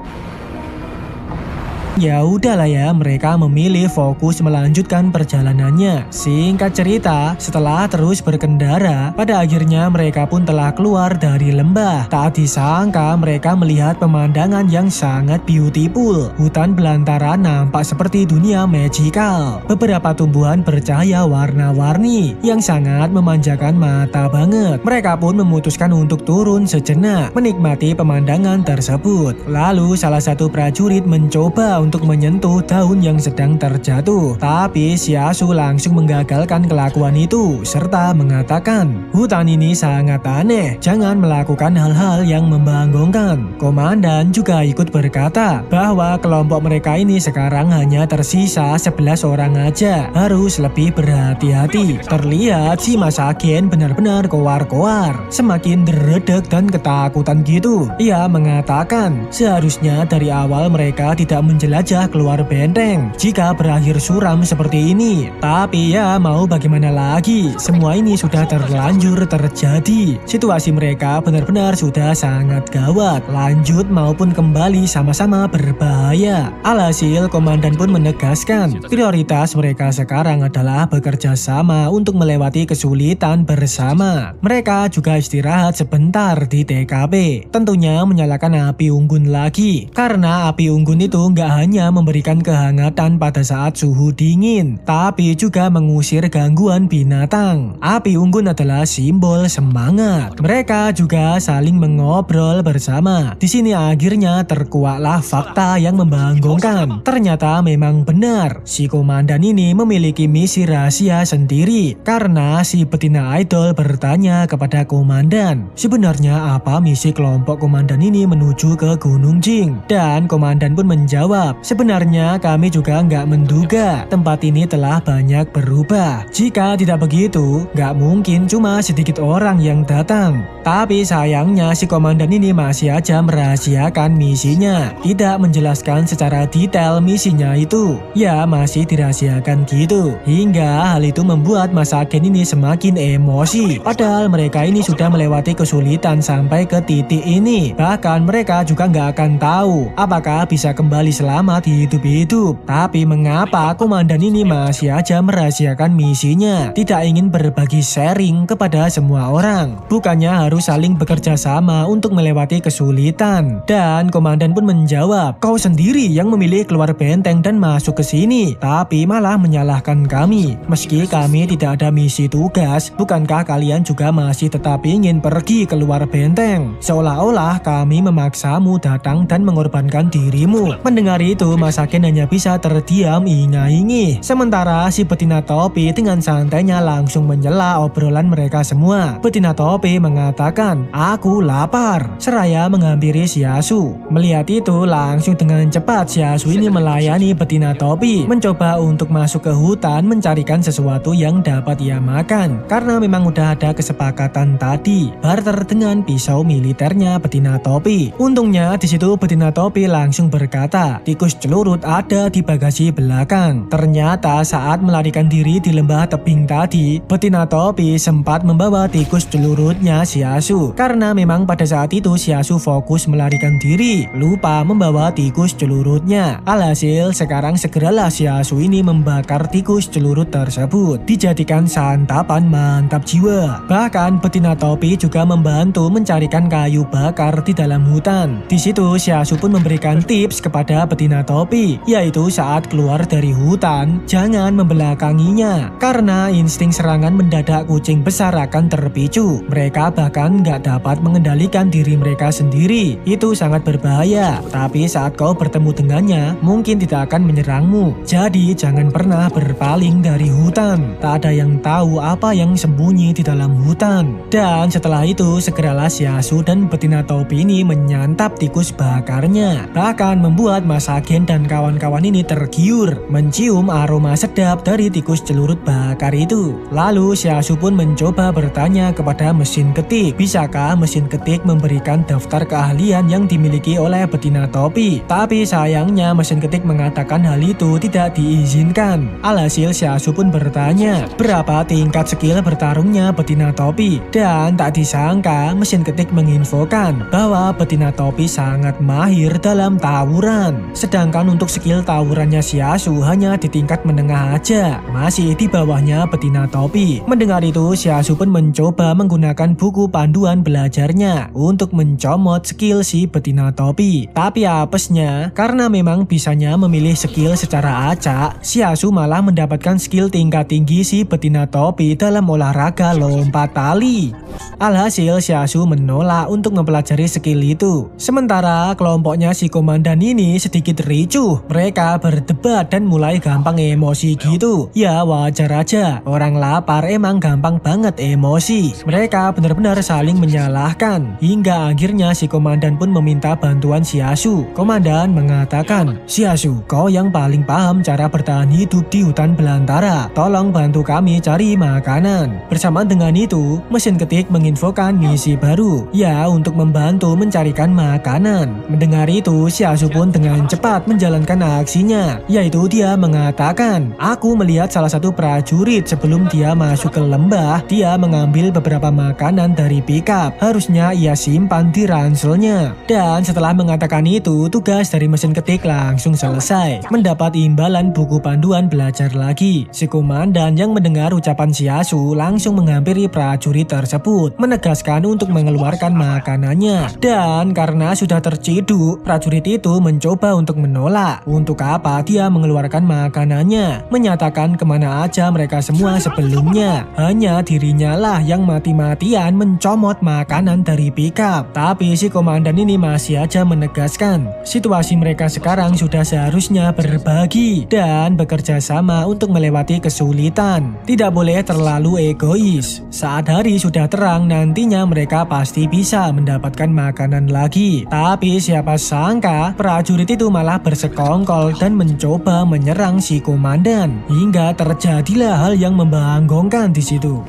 Ya udahlah ya, mereka memilih fokus melanjutkan perjalanannya. Singkat cerita, setelah terus berkendara, pada akhirnya mereka pun telah keluar dari lembah. Tak disangka mereka melihat pemandangan yang sangat beautiful. Hutan belantara nampak seperti dunia magical. Beberapa tumbuhan bercahaya warna-warni yang sangat memanjakan mata banget. Mereka pun memutuskan untuk turun sejenak, menikmati pemandangan tersebut. Lalu salah satu prajurit mencoba untuk menyentuh daun yang sedang terjatuh. Tapi si asu langsung menggagalkan kelakuan itu serta mengatakan, hutan ini sangat aneh, jangan melakukan hal-hal yang membanggongkan. Komandan juga ikut berkata bahwa kelompok mereka ini sekarang hanya tersisa 11 orang aja, harus lebih berhati-hati. Terlihat si Mas Agen benar-benar koar-koar, semakin deredek dan ketakutan gitu. Ia mengatakan seharusnya dari awal mereka tidak menjelajah keluar benteng jika berakhir suram seperti ini. Tapi ya mau bagaimana lagi, semua ini sudah terlanjur terjadi. Situasi mereka benar-benar sudah sangat gawat, lanjut maupun kembali sama-sama berbahaya. Alhasil komandan pun menegaskan prioritas mereka sekarang adalah bekerja sama untuk melewati kesulitan bersama. Mereka juga istirahat sebentar di TKP, tentunya menyalakan api unggun lagi, karena api unggun itu nggak hanya memberikan kehangatan pada saat suhu dingin, tapi juga mengusir gangguan binatang. Api unggun adalah simbol semangat. Mereka juga saling mengobrol bersama. Di sini akhirnya terkuaklah fakta yang membanggongkan. Ternyata memang benar, si komandan ini memiliki misi rahasia sendiri. Karena si betina idol bertanya kepada komandan, sebenarnya apa misi kelompok komandan ini menuju ke Gunung Jing? Dan komandan pun menjawab, sebenarnya kami juga nggak menduga tempat ini telah banyak berubah. Jika tidak begitu, nggak mungkin cuma sedikit orang yang datang. Tapi sayangnya si komandan ini masih aja merahasiakan misinya, tidak menjelaskan secara detail misinya itu. Ya masih dirahasiakan gitu. Hingga hal itu membuat Mas Agen ini semakin emosi. Padahal mereka ini sudah melewati kesulitan sampai ke titik ini. Bahkan mereka juga nggak akan tahu apakah bisa kembali selamat selamat hidup-hidup. Tapi mengapa komandan ini masih aja merahasiakan misinya? Tidak ingin berbagi sharing kepada semua orang. Bukannya harus saling bekerja sama untuk melewati kesulitan. Dan komandan pun menjawab, kau sendiri yang memilih keluar benteng dan masuk ke sini, tapi malah menyalahkan kami. Meski kami tidak ada misi tugas, bukankah kalian juga masih tetap ingin pergi keluar benteng? Seolah-olah kami memaksamu datang dan mengorbankan dirimu. Mendengar itu, Masakin hanya bisa terdiam ingah-ingih. Sementara si betina topi dengan santainya langsung menyela obrolan mereka semua. Betina topi mengatakan, aku lapar, seraya menghampiri Shiasu. Melihat itu, langsung dengan cepat Shiasu ini melayani betina topi, mencoba untuk masuk ke hutan mencarikan sesuatu yang dapat ia makan. Karena memang udah ada kesepakatan tadi, barter dengan pisau militernya betina topi. Untungnya di situ betina topi langsung berkata, tikus celurut ada di bagasi belakang. Ternyata saat melarikan diri di lembah tebing tadi, betina topi sempat membawa tikus celurutnya Shiasu. Karena memang pada saat itu Shiasu fokus melarikan diri, lupa membawa tikus celurutnya. Alhasil sekarang segeralah Shiasu ini membakar tikus celurut tersebut, dijadikan santapan mantap jiwa. Bahkan betina topi juga membantu mencarikan kayu bakar di dalam hutan. Di situ Shiasu pun memberikan tips kepada betina topi, yaitu saat keluar dari hutan jangan membelakanginya, karena insting serangan mendadak kucing besar akan terpicu. Mereka bahkan nggak dapat mengendalikan diri mereka sendiri. Itu sangat berbahaya. Tapi saat kau bertemu dengannya, mungkin tidak akan menyerangmu. Jadi jangan pernah berpaling dari hutan. Tak ada yang tahu apa yang sembunyi di dalam hutan. Dan setelah itu segeralah Shiasu dan betina topi ini menyantap tikus bakarnya. Bahkan membuat Masakin dan kawan-kawan ini tergiur mencium aroma sedap dari tikus celurut bakar itu. Lalu Shiasu pun mencoba bertanya kepada mesin ketik, bisakah mesin ketik memberikan daftar keahlian yang dimiliki oleh betina topi? Tapi sayangnya mesin ketik mengatakan hal itu tidak diizinkan. Alhasil Shiasu pun bertanya, berapa tingkat skill bertarungnya betina topi? Dan tak disangka mesin ketik menginfokan bahwa betina topi sangat mahir dalam tawuran. Sedangkan untuk skill tawurannya Shiasu hanya di tingkat menengah aja, masih di bawahnya betina topi. Mendengar itu Shiasu pun mencoba menggunakan buku panduan belajarnya untuk mencomot skill si betina topi. Tapi apesnya, karena memang bisanya memilih skill secara acak, Shiasu malah mendapatkan skill tingkat tinggi si betina topi dalam olahraga lompat tali. Alhasil Shiasu menolak untuk mempelajari skill itu. Sementara kelompoknya si komandan ini sedikit ricuh. Mereka berdebat dan mulai gampang emosi gitu. Ya wajar aja, orang lapar emang gampang banget emosi. Mereka benar-benar saling menyalahkan. Hingga akhirnya si komandan pun meminta bantuan Shiasu. Komandan mengatakan, Shiasu, kau yang paling paham cara bertahan hidup di hutan belantara. Tolong bantu kami cari makanan. Bersamaan dengan itu, mesin ketik menginfokan misi baru, ya untuk membantu mencarikan makanan. Mendengar itu, Shiasu pun dengan cepat menjalankan aksinya, yaitu dia mengatakan, aku melihat salah satu prajurit sebelum dia masuk ke lembah, dia mengambil beberapa makanan dari pickup. Harusnya ia simpan di ranselnya. Dan setelah mengatakan itu, tugas dari mesin ketik langsung selesai. Mendapat imbalan buku panduan belajar lagi. Si komandan yang mendengar ucapan Shiasu langsung menghampiri prajurit tersebut, menegaskan untuk mengeluarkan makanannya. Dan karena sudah terciduk, prajurit itu mencoba untuk menolak. Untuk apa dia mengeluarkan makanannya? Menyatakan kemana aja mereka semua sebelumnya. Hanya dirinya lah yang mati-matian mencomot makanan dari pickup. Tapi si komandan ini masih aja menegaskan, situasi mereka sekarang sudah seharusnya berbagi dan bekerja sama untuk melewati kesulitan. Tidak boleh terlalu egois. Saat hari sudah terang, nantinya mereka pasti bisa mendapatkan makanan lagi. Tapi siapa sangka prajurit itu malah bersekongkol dan mencoba menyerang si komandan. Hingga terjadilah hal yang membanggongkan di situ.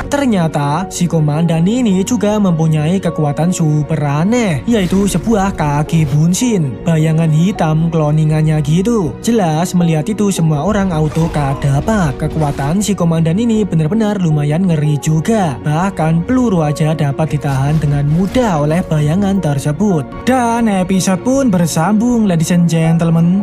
Ternyata si komandan ini juga mempunyai kekuatan super aneh, yaitu sebuah kaki bunshin, bayangan hitam kloningannya gitu. Jelas melihat itu semua orang auto kadapat. Kekuatan si komandan ini benar-benar lumayan ngeri juga. Bahkan peluru aja dapat ditahan dengan mudah oleh bayangan tersebut. Dan episode pun bersambung, ladies and gentlemen.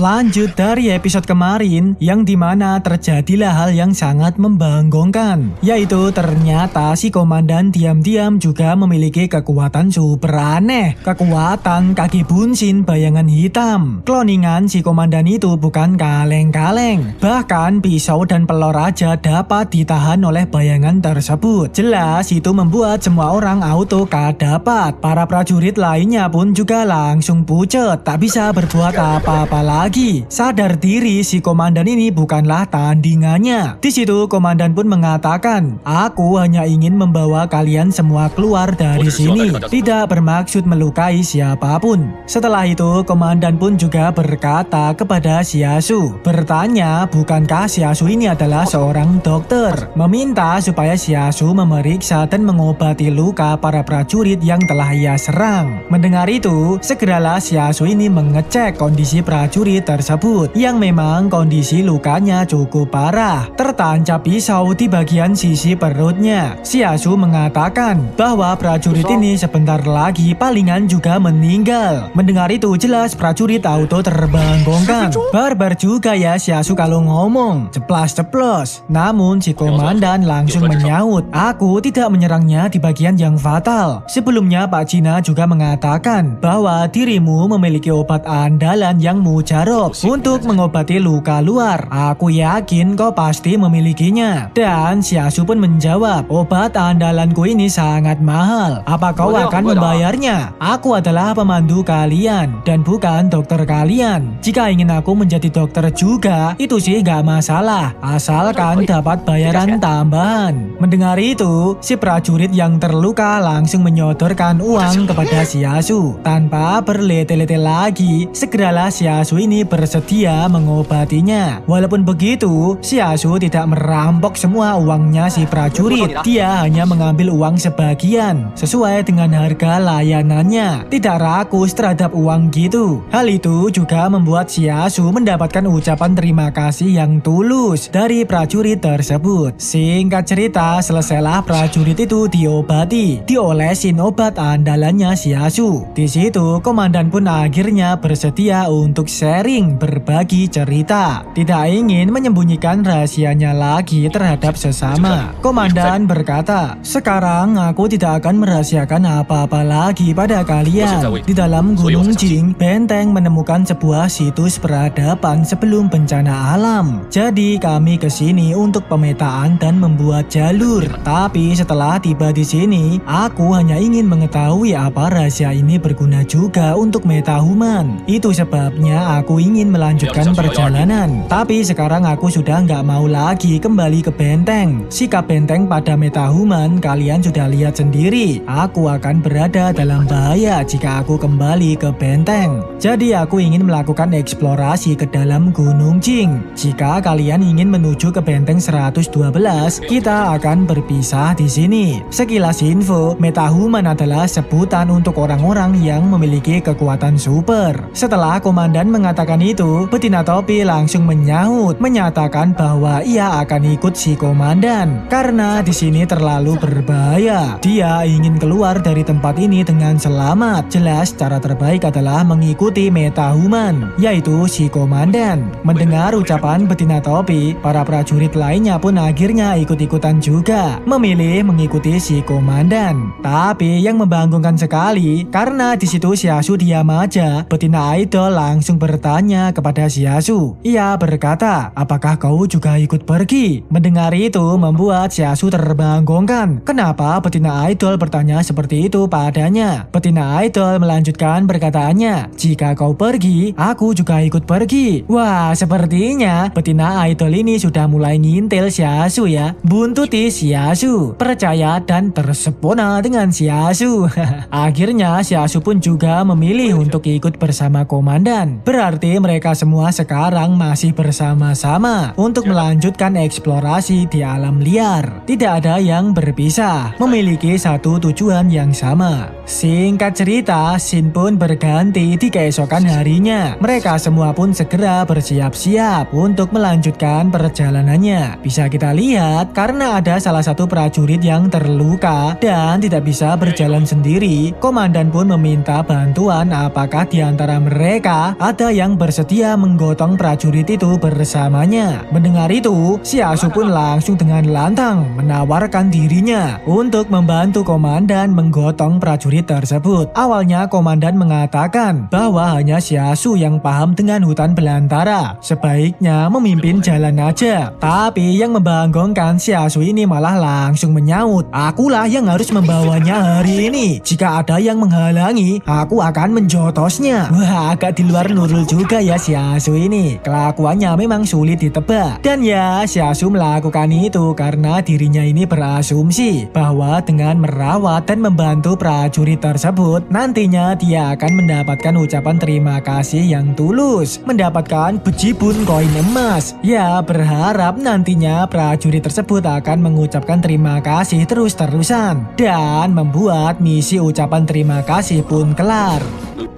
Lanjut dari episode kemarin, yang dimana terjadilah hal yang sangat membanggongkan, yaitu ternyata si komandan diam-diam juga memiliki kekuatan super aneh, kekuatan kaki bunshin bayangan hitam. Kloningan si komandan itu bukan kaleng-kaleng, bahkan pisau dan pelor aja dapat ditahan oleh bayangan tersebut. Jelas itu membuat semua orang auto kadapat. Para prajurit lainnya pun juga langsung pucet, tak bisa berbuat apa-apa lagi. Sadar diri si komandan ini bukanlah tandingannya. Di situ komandan pun mengatakan, "Aku hanya ingin membawa kalian semua keluar dari sini, tidak bermaksud melukai siapapun." Setelah itu komandan pun juga berkata kepada Shiasu, bertanya bukankah Shiasu ini adalah seorang dokter, meminta supaya Shiasu memeriksa dan mengobati luka para prajurit yang telah ia serang. Mendengar itu, segeralah Shiasu ini mengecek kondisi prajurit tersebut yang memang kondisi lukanya cukup parah, tertancap pisau di bagian sisi perutnya. Shiasu mengatakan bahwa prajurit ini sebentar lagi palingan juga meninggal. Mendengar itu jelas prajurit auto terbanggongkan. Barbar juga ya Shiasu kalau ngomong, ceplas-ceplos. Namun si komandan langsung menyaut, "Aku tidak menyerangnya di bagian yang fatal. Sebelumnya Pak Cina juga mengatakan bahwa dirimu memiliki obat andalan yang mujarab untuk mengobati luka luar. Aku yakin kau pasti memilikinya." Dan Shiasu pun menjawab, "Obat andalanku ini sangat mahal. Apa kau akan membayarnya? Aku adalah pemandu kalian dan bukan dokter kalian. Jika ingin aku menjadi dokter juga, itu sih gak masalah, asalkan dapat bayaran tambahan." Mendengar itu, si prajurit yang terluka langsung menyodorkan uang kepada Shiasu. Tanpa berlete-lete lagi, segeralah Shiasu ini bersedia mengobatinya. Walaupun begitu, Shiasu tidak merampok semua uangnya si prajurit. Dia hanya mengambil uang sebagian sesuai dengan harga layanannya, tidak rakus terhadap uang gitu. Hal itu juga membuat Shiasu mendapatkan ucapan terima kasih yang tulus dari prajurit tersebut. Singkat cerita, selesailah prajurit itu diobati, diolesin obat andalannya Shiasu. Di situ komandan pun akhirnya bersedia untuk sharing, berbagi cerita, tidak ingin menyembunyikan rahasianya lagi terhadap sesama. Komandan berkata, "Sekarang aku tidak akan merahasiakan apa-apa lagi pada kalian. Di dalam Gunung Jing, benteng menemukan sebuah situs peradaban sebelum bencana alam. Jadi kami ke sini untuk pemetaan dan membuat jalur. Tapi setelah tiba di sini, aku hanya ingin mengetahui apa rahasia ini berguna juga untuk metahuman. Itu sebabnya aku ingin melanjutkan perjalanan. Tapi sekarang aku sudah nggak mau lagi kembali ke benteng. Sikap benteng pada metahuman kalian sudah lihat sendiri. Aku akan berada dalam bahaya jika aku kembali ke benteng. Jadi aku ingin melakukan eksplorasi ke dalam Gunung Jing. Jika kalian ingin menuju ke benteng 112, kita akan berpisah di sini." Sekilas info, metahuman adalah sebutan untuk orang-orang yang memiliki kekuatan super. Setelah komandan mengatakan itu, betina topi langsung menyahut, menyatakan bahwa ia akan ikut si komandan karena di sini terlalu berbahaya. Dia ingin keluar dari tempat ini dengan selamat. Jelas cara terbaik adalah mengikuti metahuman, yaitu si komandan. Mendengar ucapan betina topi, para prajurit lainnya pun akhirnya ikut-ikutan juga, memilih mengikuti si komandan. Tapi yang membanggongkan sekali, karena di situ Shiasu diam aja, betina idol langsung bertanya, bertanya kepada Xiaosu. Ia berkata, apakah kau juga ikut pergi? Mendengar itu membuat Xiaosu terbanggongkan. Kenapa betina idol bertanya seperti itu padanya? Betina idol melanjutkan perkataannya, jika kau pergi, aku juga ikut pergi. Wah, sepertinya betina idol ini sudah mulai ngintil Xiaosu ya. Buntuti Xiaosu, percaya dan tersepona dengan Xiaosu. Akhirnya Xiaosu pun juga memilih untuk ikut bersama komandan. Berarti mereka semua sekarang masih bersama-sama untuk melanjutkan eksplorasi di alam liar. Tidak ada yang berpisah, memiliki satu tujuan yang sama. Singkat cerita, scene pun berganti di keesokan harinya. Mereka semua pun segera bersiap-siap untuk melanjutkan perjalanannya. Bisa kita lihat karena ada salah satu prajurit yang terluka dan tidak bisa berjalan sendiri, komandan pun meminta bantuan apakah di antara mereka ada yang bersedia menggotong prajurit itu bersamanya. Mendengar itu, Xiaosu pun langsung dengan lantang menawarkan dirinya untuk membantu komandan menggotong prajurit tersebut. Awalnya komandan mengatakan bahwa hanya Xiaosu yang paham dengan hutan belantara, sebaiknya memimpin jalan aja. Tapi yang membanggongkan Xiaosu ini malah langsung menyaut, akulah yang harus membawanya hari ini. Jika ada yang menghalangi, aku akan menjotosnya. Wah, agak di luar nurul juga ya Xiaosu ini. Kelakuannya memang sulit ditebak. Dan ya, Xiaosu melakukan itu karena dirinya ini berasumsi bahwa dengan merawat dan membantu prajurit tersebut, nantinya dia akan mendapatkan ucapan terima kasih yang tulus, mendapatkan bejibun koin emas. Ya, berharap nantinya prajurit tersebut akan mengucapkan terima kasih terus-terusan dan membuat misi ucapan terima kasih pun kelar.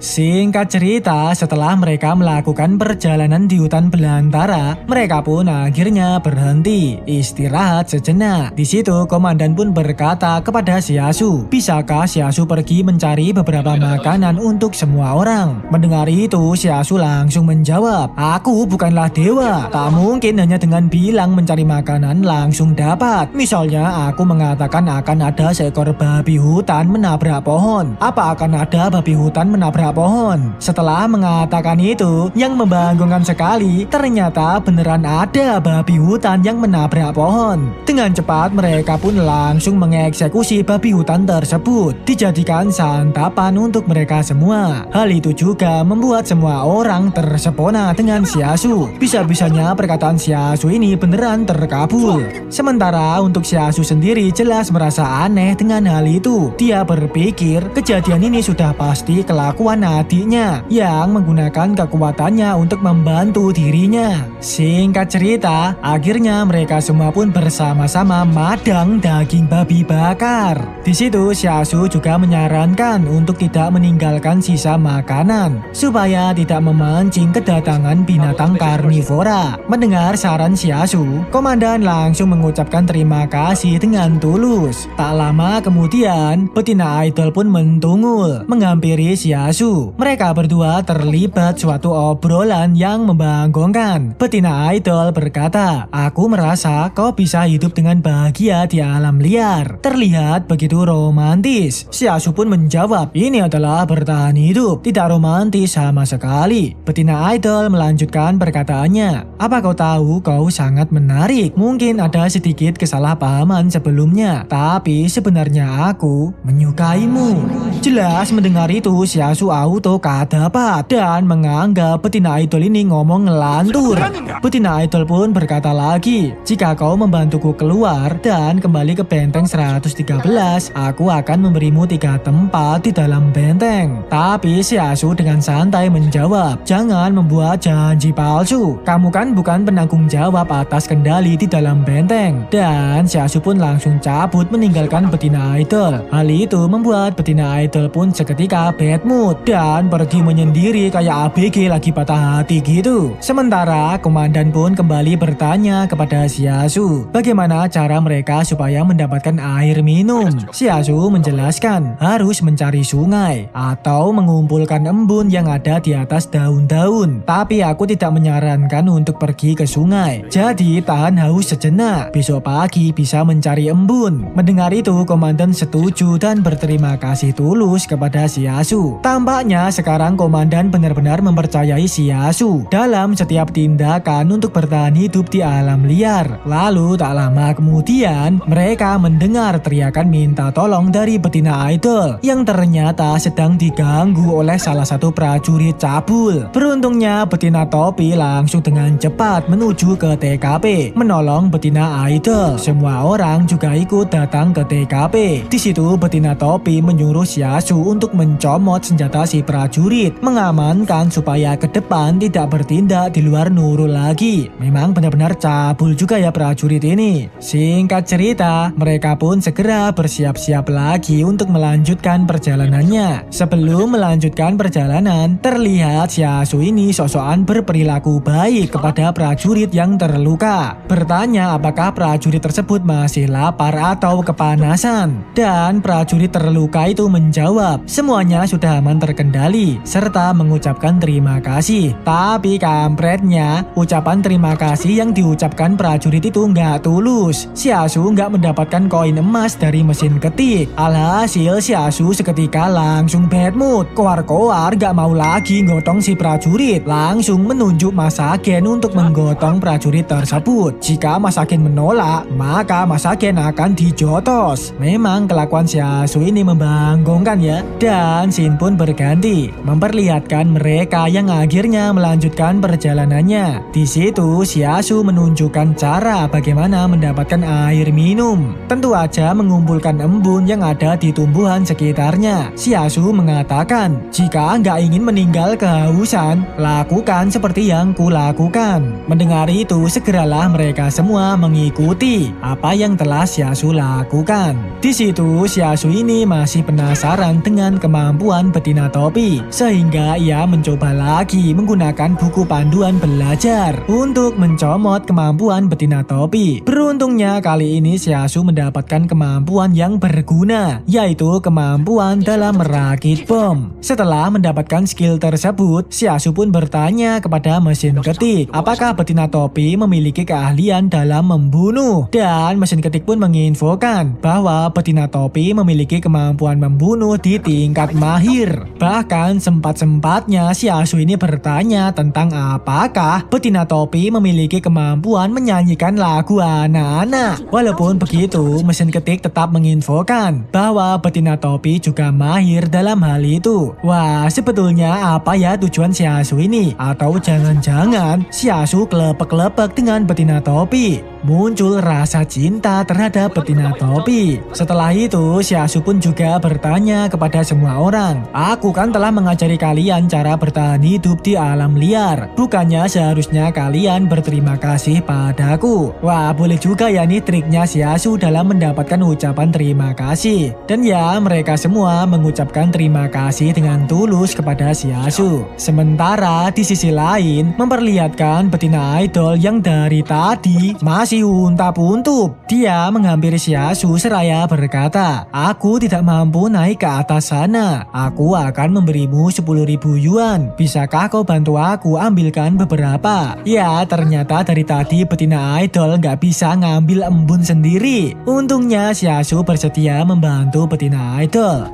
Singkat cerita, setelah mereka melakukan perjalanan di hutan belantara, mereka pun akhirnya berhenti istirahat sejenak. Di situ komandan pun berkata kepada Xiaosu, bisakah Xiaosu pergi mencari beberapa makanan untuk semua orang? Mendengar itu, Xiaosu langsung menjawab, aku bukanlah dewa, tak mungkin hanya dengan bilang mencari makanan langsung dapat. Misalnya aku mengatakan akan ada seekor babi hutan menabrak pohon, apa akan ada babi hutan menabrak pohon? Setelah mengatakan itu, yang membanggongkan sekali, ternyata beneran ada babi hutan yang menabrak pohon. Dengan cepat mereka pun langsung mengeksekusi babi hutan tersebut, dijadikan santapan untuk mereka semua. Hal itu juga membuat semua orang tersepona dengan Xiaosu. Bisa-bisanya perkataan Xiaosu ini beneran terkabul. Sementara untuk Xiaosu sendiri jelas merasa aneh dengan hal itu. Dia berpikir kejadian ini sudah pasti kelakuan adiknya yang menggunakan kekuatannya untuk membantu dirinya. Singkat cerita, akhirnya mereka semua pun bersama-sama madang daging babi bakar. Di situ Xiaosu juga menyarankan untuk tidak meninggalkan sisa makanan supaya tidak memancing kedatangan binatang karnivora. Mendengar saran Xiaosu, komandan langsung mengucapkan terima kasih dengan tulus. Tak lama kemudian, betina idol pun mentungul menghampiri Xiaosu. Mereka berdua terlibat suatu obrolan yang membanggongkan. Betina idol berkata, aku merasa kau bisa hidup dengan bahagia di alam liar. Terlihat begitu romantis. Xiaosu pun menjawab, ini adalah bertahan hidup, tidak romantis sama sekali. Betina idol melanjutkan perkataannya, apa kau tahu kau sangat menarik. Mungkin ada sedikit kesalahpahaman sebelumnya, tapi sebenarnya aku menyukaimu. Jelas mendengar itu Xiaosu auto kadapat dan menganggap betina idol ini ngomong ngelantur. Betina idol pun berkata lagi, jika kau membantuku keluar dan kembali ke benteng 113, aku akan memberimu 3 tempat di dalam benteng. Tapi Xiaosu dengan santai menjawab, jangan membuat janji palsu. Kamu kan bukan penanggung jawab atas kendali di dalam benteng. Dan Xiaosu pun langsung cabut meninggalkan betina idol. Hal itu membuat betina idol pun seketika bad mood dan pergi menyendiri kayak ABG lagi patah hati gitu. Sementara komandan pun kembali bertanya kepada Xiaosu, bagaimana cara mereka supaya mendapatkan air minum. Xiaosu menjelaskan harus mencari sungai atau mengumpulkan embun yang ada di atas daun-daun. Tapi aku tidak menyarankan untuk pergi ke sungai. Jadi tahan haus sejenak. Besok pagi bisa mencari embun. Mendengar itu komandan setuju dan berterima kasih tulus kepada Xiaosu. Tampaknya sekarang komandan benar-benar mempercayai Shiasu dalam setiap tindakan untuk bertahan hidup di alam liar. Lalu tak lama kemudian mereka mendengar teriakan minta tolong dari betina idol yang ternyata sedang diganggu oleh salah satu prajurit cabul. Beruntungnya betina topi langsung dengan cepat menuju ke TKP menolong betina idol. Semua orang juga ikut datang ke TKP. Di situ betina topi menyuruh Shiasu untuk mencomot senjata si prajurit, mengamankan supaya ke depan tidak bertindak di luar Nurul lagi. Memang benar-benar cabul juga ya prajurit ini. Singkat cerita, mereka pun segera bersiap-siap lagi untuk melanjutkan perjalanannya. Sebelum melanjutkan perjalanan, terlihat Shiasu ini sok-sokan berperilaku baik kepada prajurit yang terluka. Bertanya apakah prajurit tersebut masih lapar atau kepanasan. Dan prajurit terluka itu menjawab, semuanya sudah aman terkendali, serta mengucapkan terima kasih. Tapi kampretnya, ucapan terima kasih yang diucapkan prajurit itu nggak tulus. Shiasu nggak mendapatkan koin emas dari mesin ketik. Alhasil Shiasu seketika langsung bad mood. Koar-koar nggak mau lagi gotong si prajurit. Langsung menunjuk Masagen untuk menggotong prajurit tersebut. Jika Masagen menolak, maka Masagen akan dijotos. Memang kelakuan Shiasu ini membanggongkan ya. Dan scene pun berganti, memperlihatkan mereka yang akhirnya melanjutkan perjalanannya. Di situ Shiasu menunjukkan cara bagaimana mendapatkan air minum. Tentu aja mengumpulkan embun yang ada di tumbuhan sekitarnya. Shiasu mengatakan, jika nggak ingin meninggal kehausan, lakukan seperti yang kulakukan. Mendengar itu, segeralah mereka semua mengikuti apa yang telah Shiasu lakukan. Di situ Shiasu ini masih penasaran dengan kemampuan betina topi, sehingga ia mencoba lagi menggunakan buku panduan belajar untuk mencomot kemampuan betina topi. Beruntungnya kali ini Shiasu mendapatkan kemampuan yang berguna, yaitu kemampuan dalam merakit bom. Setelah mendapatkan skill tersebut, Shiasu pun bertanya kepada mesin ketik, apakah betina topi memiliki keahlian dalam membunuh. Dan mesin ketik pun menginfokan bahwa betina topi memiliki kemampuan membunuh di tingkat mahir. Bahkan sempat-sempatnya Shiasu ini bertanya tentang apakah betina topi memiliki kemampuan menyanyikan lagu anak-anak. Walaupun begitu, mesin ketik tetap menginfokan bahwa betina topi juga mahir dalam hal itu. Wah, sebetulnya apa ya tujuan Shiasu ini? Atau jangan-jangan Shiasu kelepek-kelepek dengan betina topi? Muncul rasa cinta terhadap betina topi. Setelah itu, Shiasu pun juga bertanya kepada semua orang, aku kan telah mengajari kalian cara bertahan hidup di alam liar. Bukannya seharusnya kalian berterima kasih padaku? Wah, boleh juga ya nih triknya Shiasu dalam mendapatkan ucapan terima kasih. Dan ya, mereka semua mengucapkan terima kasih dengan tulus kepada Shiasu. Sementara di sisi lain, memperlihatkan betina idol yang dari tadi masih untap-untup. Dia menghampiri Shiasu seraya berkata, aku tidak mampu naik ke atas sana. Aku akan memberimu 10.000 yuan. Bisakah kau bantu aku ambilkan beberapa? Ya, ternyata dari tadi betina idol gak bisa ngambil embun sendiri. Untungnya Shiasu bersedia membantu betina idol.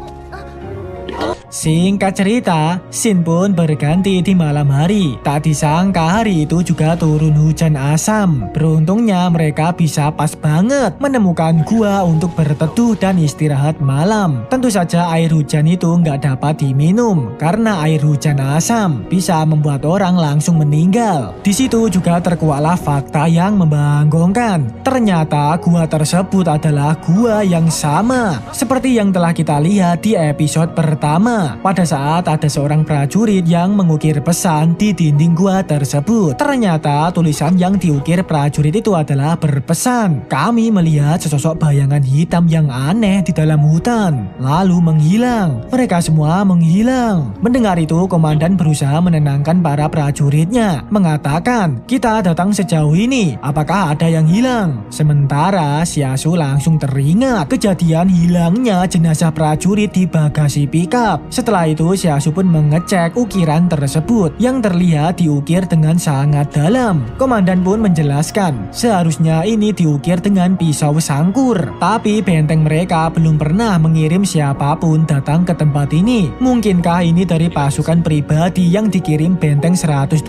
Singkat cerita, scene pun berganti di malam hari. Tak disangka hari itu juga turun hujan asam. Beruntungnya mereka bisa pas banget menemukan gua untuk berteduh dan istirahat malam. Tentu saja air hujan itu nggak dapat diminum karena air hujan asam bisa membuat orang langsung meninggal. Di situ juga terkuaklah fakta yang membanggongkan. Ternyata gua tersebut adalah gua yang sama seperti yang telah kita lihat di episode pertama. Pada saat ada seorang prajurit yang mengukir pesan di dinding gua tersebut. Ternyata tulisan yang diukir prajurit itu adalah berpesan, kami melihat sesosok bayangan hitam yang aneh di dalam hutan, lalu menghilang. Mereka semua menghilang. Mendengar itu, komandan berusaha menenangkan para prajuritnya, mengatakan, kita datang sejauh ini, apakah ada yang hilang? Sementara Shiasu langsung teringat kejadian hilangnya jenazah prajurit di bagasi pickup. Setelah itu Xiaosu pun mengecek ukiran tersebut yang terlihat diukir dengan sangat dalam. Komandan pun menjelaskan, seharusnya ini diukir dengan pisau sangkur. Tapi benteng mereka belum pernah mengirim siapapun datang ke tempat ini. Mungkinkah ini dari pasukan pribadi yang dikirim benteng 112?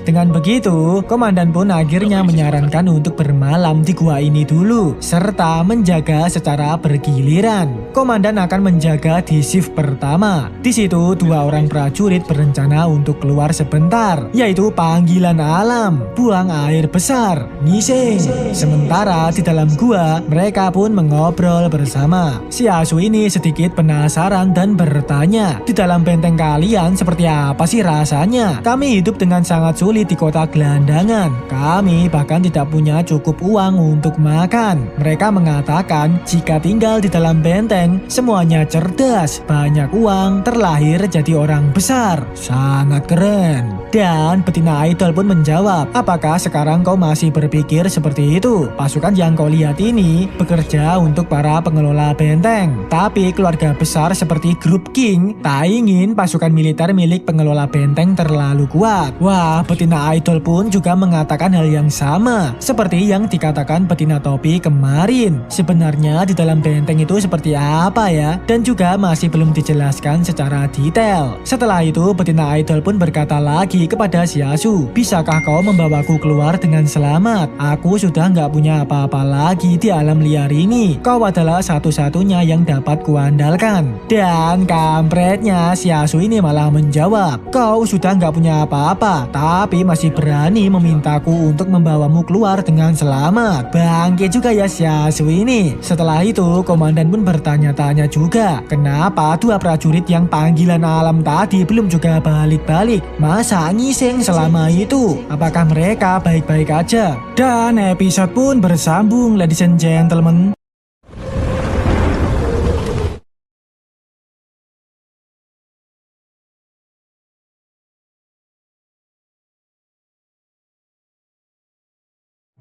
Dengan begitu, komandan pun akhirnya menyarankan untuk bermalam di gua ini dulu, serta menjaga secara bergiliran. Komandan akan menjaga di shift pertama. Di situ 2 orang prajurit berencana untuk keluar sebentar, yaitu panggilan alam, buang air besar, ngising. Sementara di dalam gua, mereka pun mengobrol bersama. Xiaosu ini sedikit penasaran dan bertanya, di dalam benteng kalian seperti apa sih rasanya? Kami hidup dengan sangat sulit di kota gelandangan. Kami bahkan tidak punya cukup uang untuk makan. Mereka mengatakan jika tinggal di dalam benteng, semuanya cerdas, banyak uang, terlahir jadi orang besar. Sangat keren. Dan betina idol pun menjawab, apakah sekarang kau masih berpikir seperti itu? Pasukan yang kau lihat ini bekerja untuk para pengelola benteng. Tapi keluarga besar seperti grup King tak ingin pasukan militer milik pengelola benteng terlalu kuat. Wah, betina idol pun juga mengatakan hal yang sama seperti yang dikatakan betina topi kemarin. Sebenarnya di dalam benteng itu seperti apa ya? Dan juga masih belum dijelaskan secara detail. Setelah itu betina idol pun berkata lagi kepada Xiaosu, bisakah kau membawaku keluar dengan selamat? Aku sudah nggak punya apa-apa lagi di alam liar ini. Kau adalah satu-satunya yang dapat kuandalkan. Dan kampretnya Xiaosu ini malah menjawab, kau sudah nggak punya apa-apa, tapi masih berani memintaku untuk membawamu keluar dengan selamat. Bangke juga ya Xiaosu ini. Setelah itu komandan pun bertanya-tanya juga, kenapa 2 prajurit yang panggilan alam tadi belum juga balik-balik? Masa ngising selama itu? Apakah mereka baik-baik aja? Dan episode pun bersambung, ladies and gentlemen.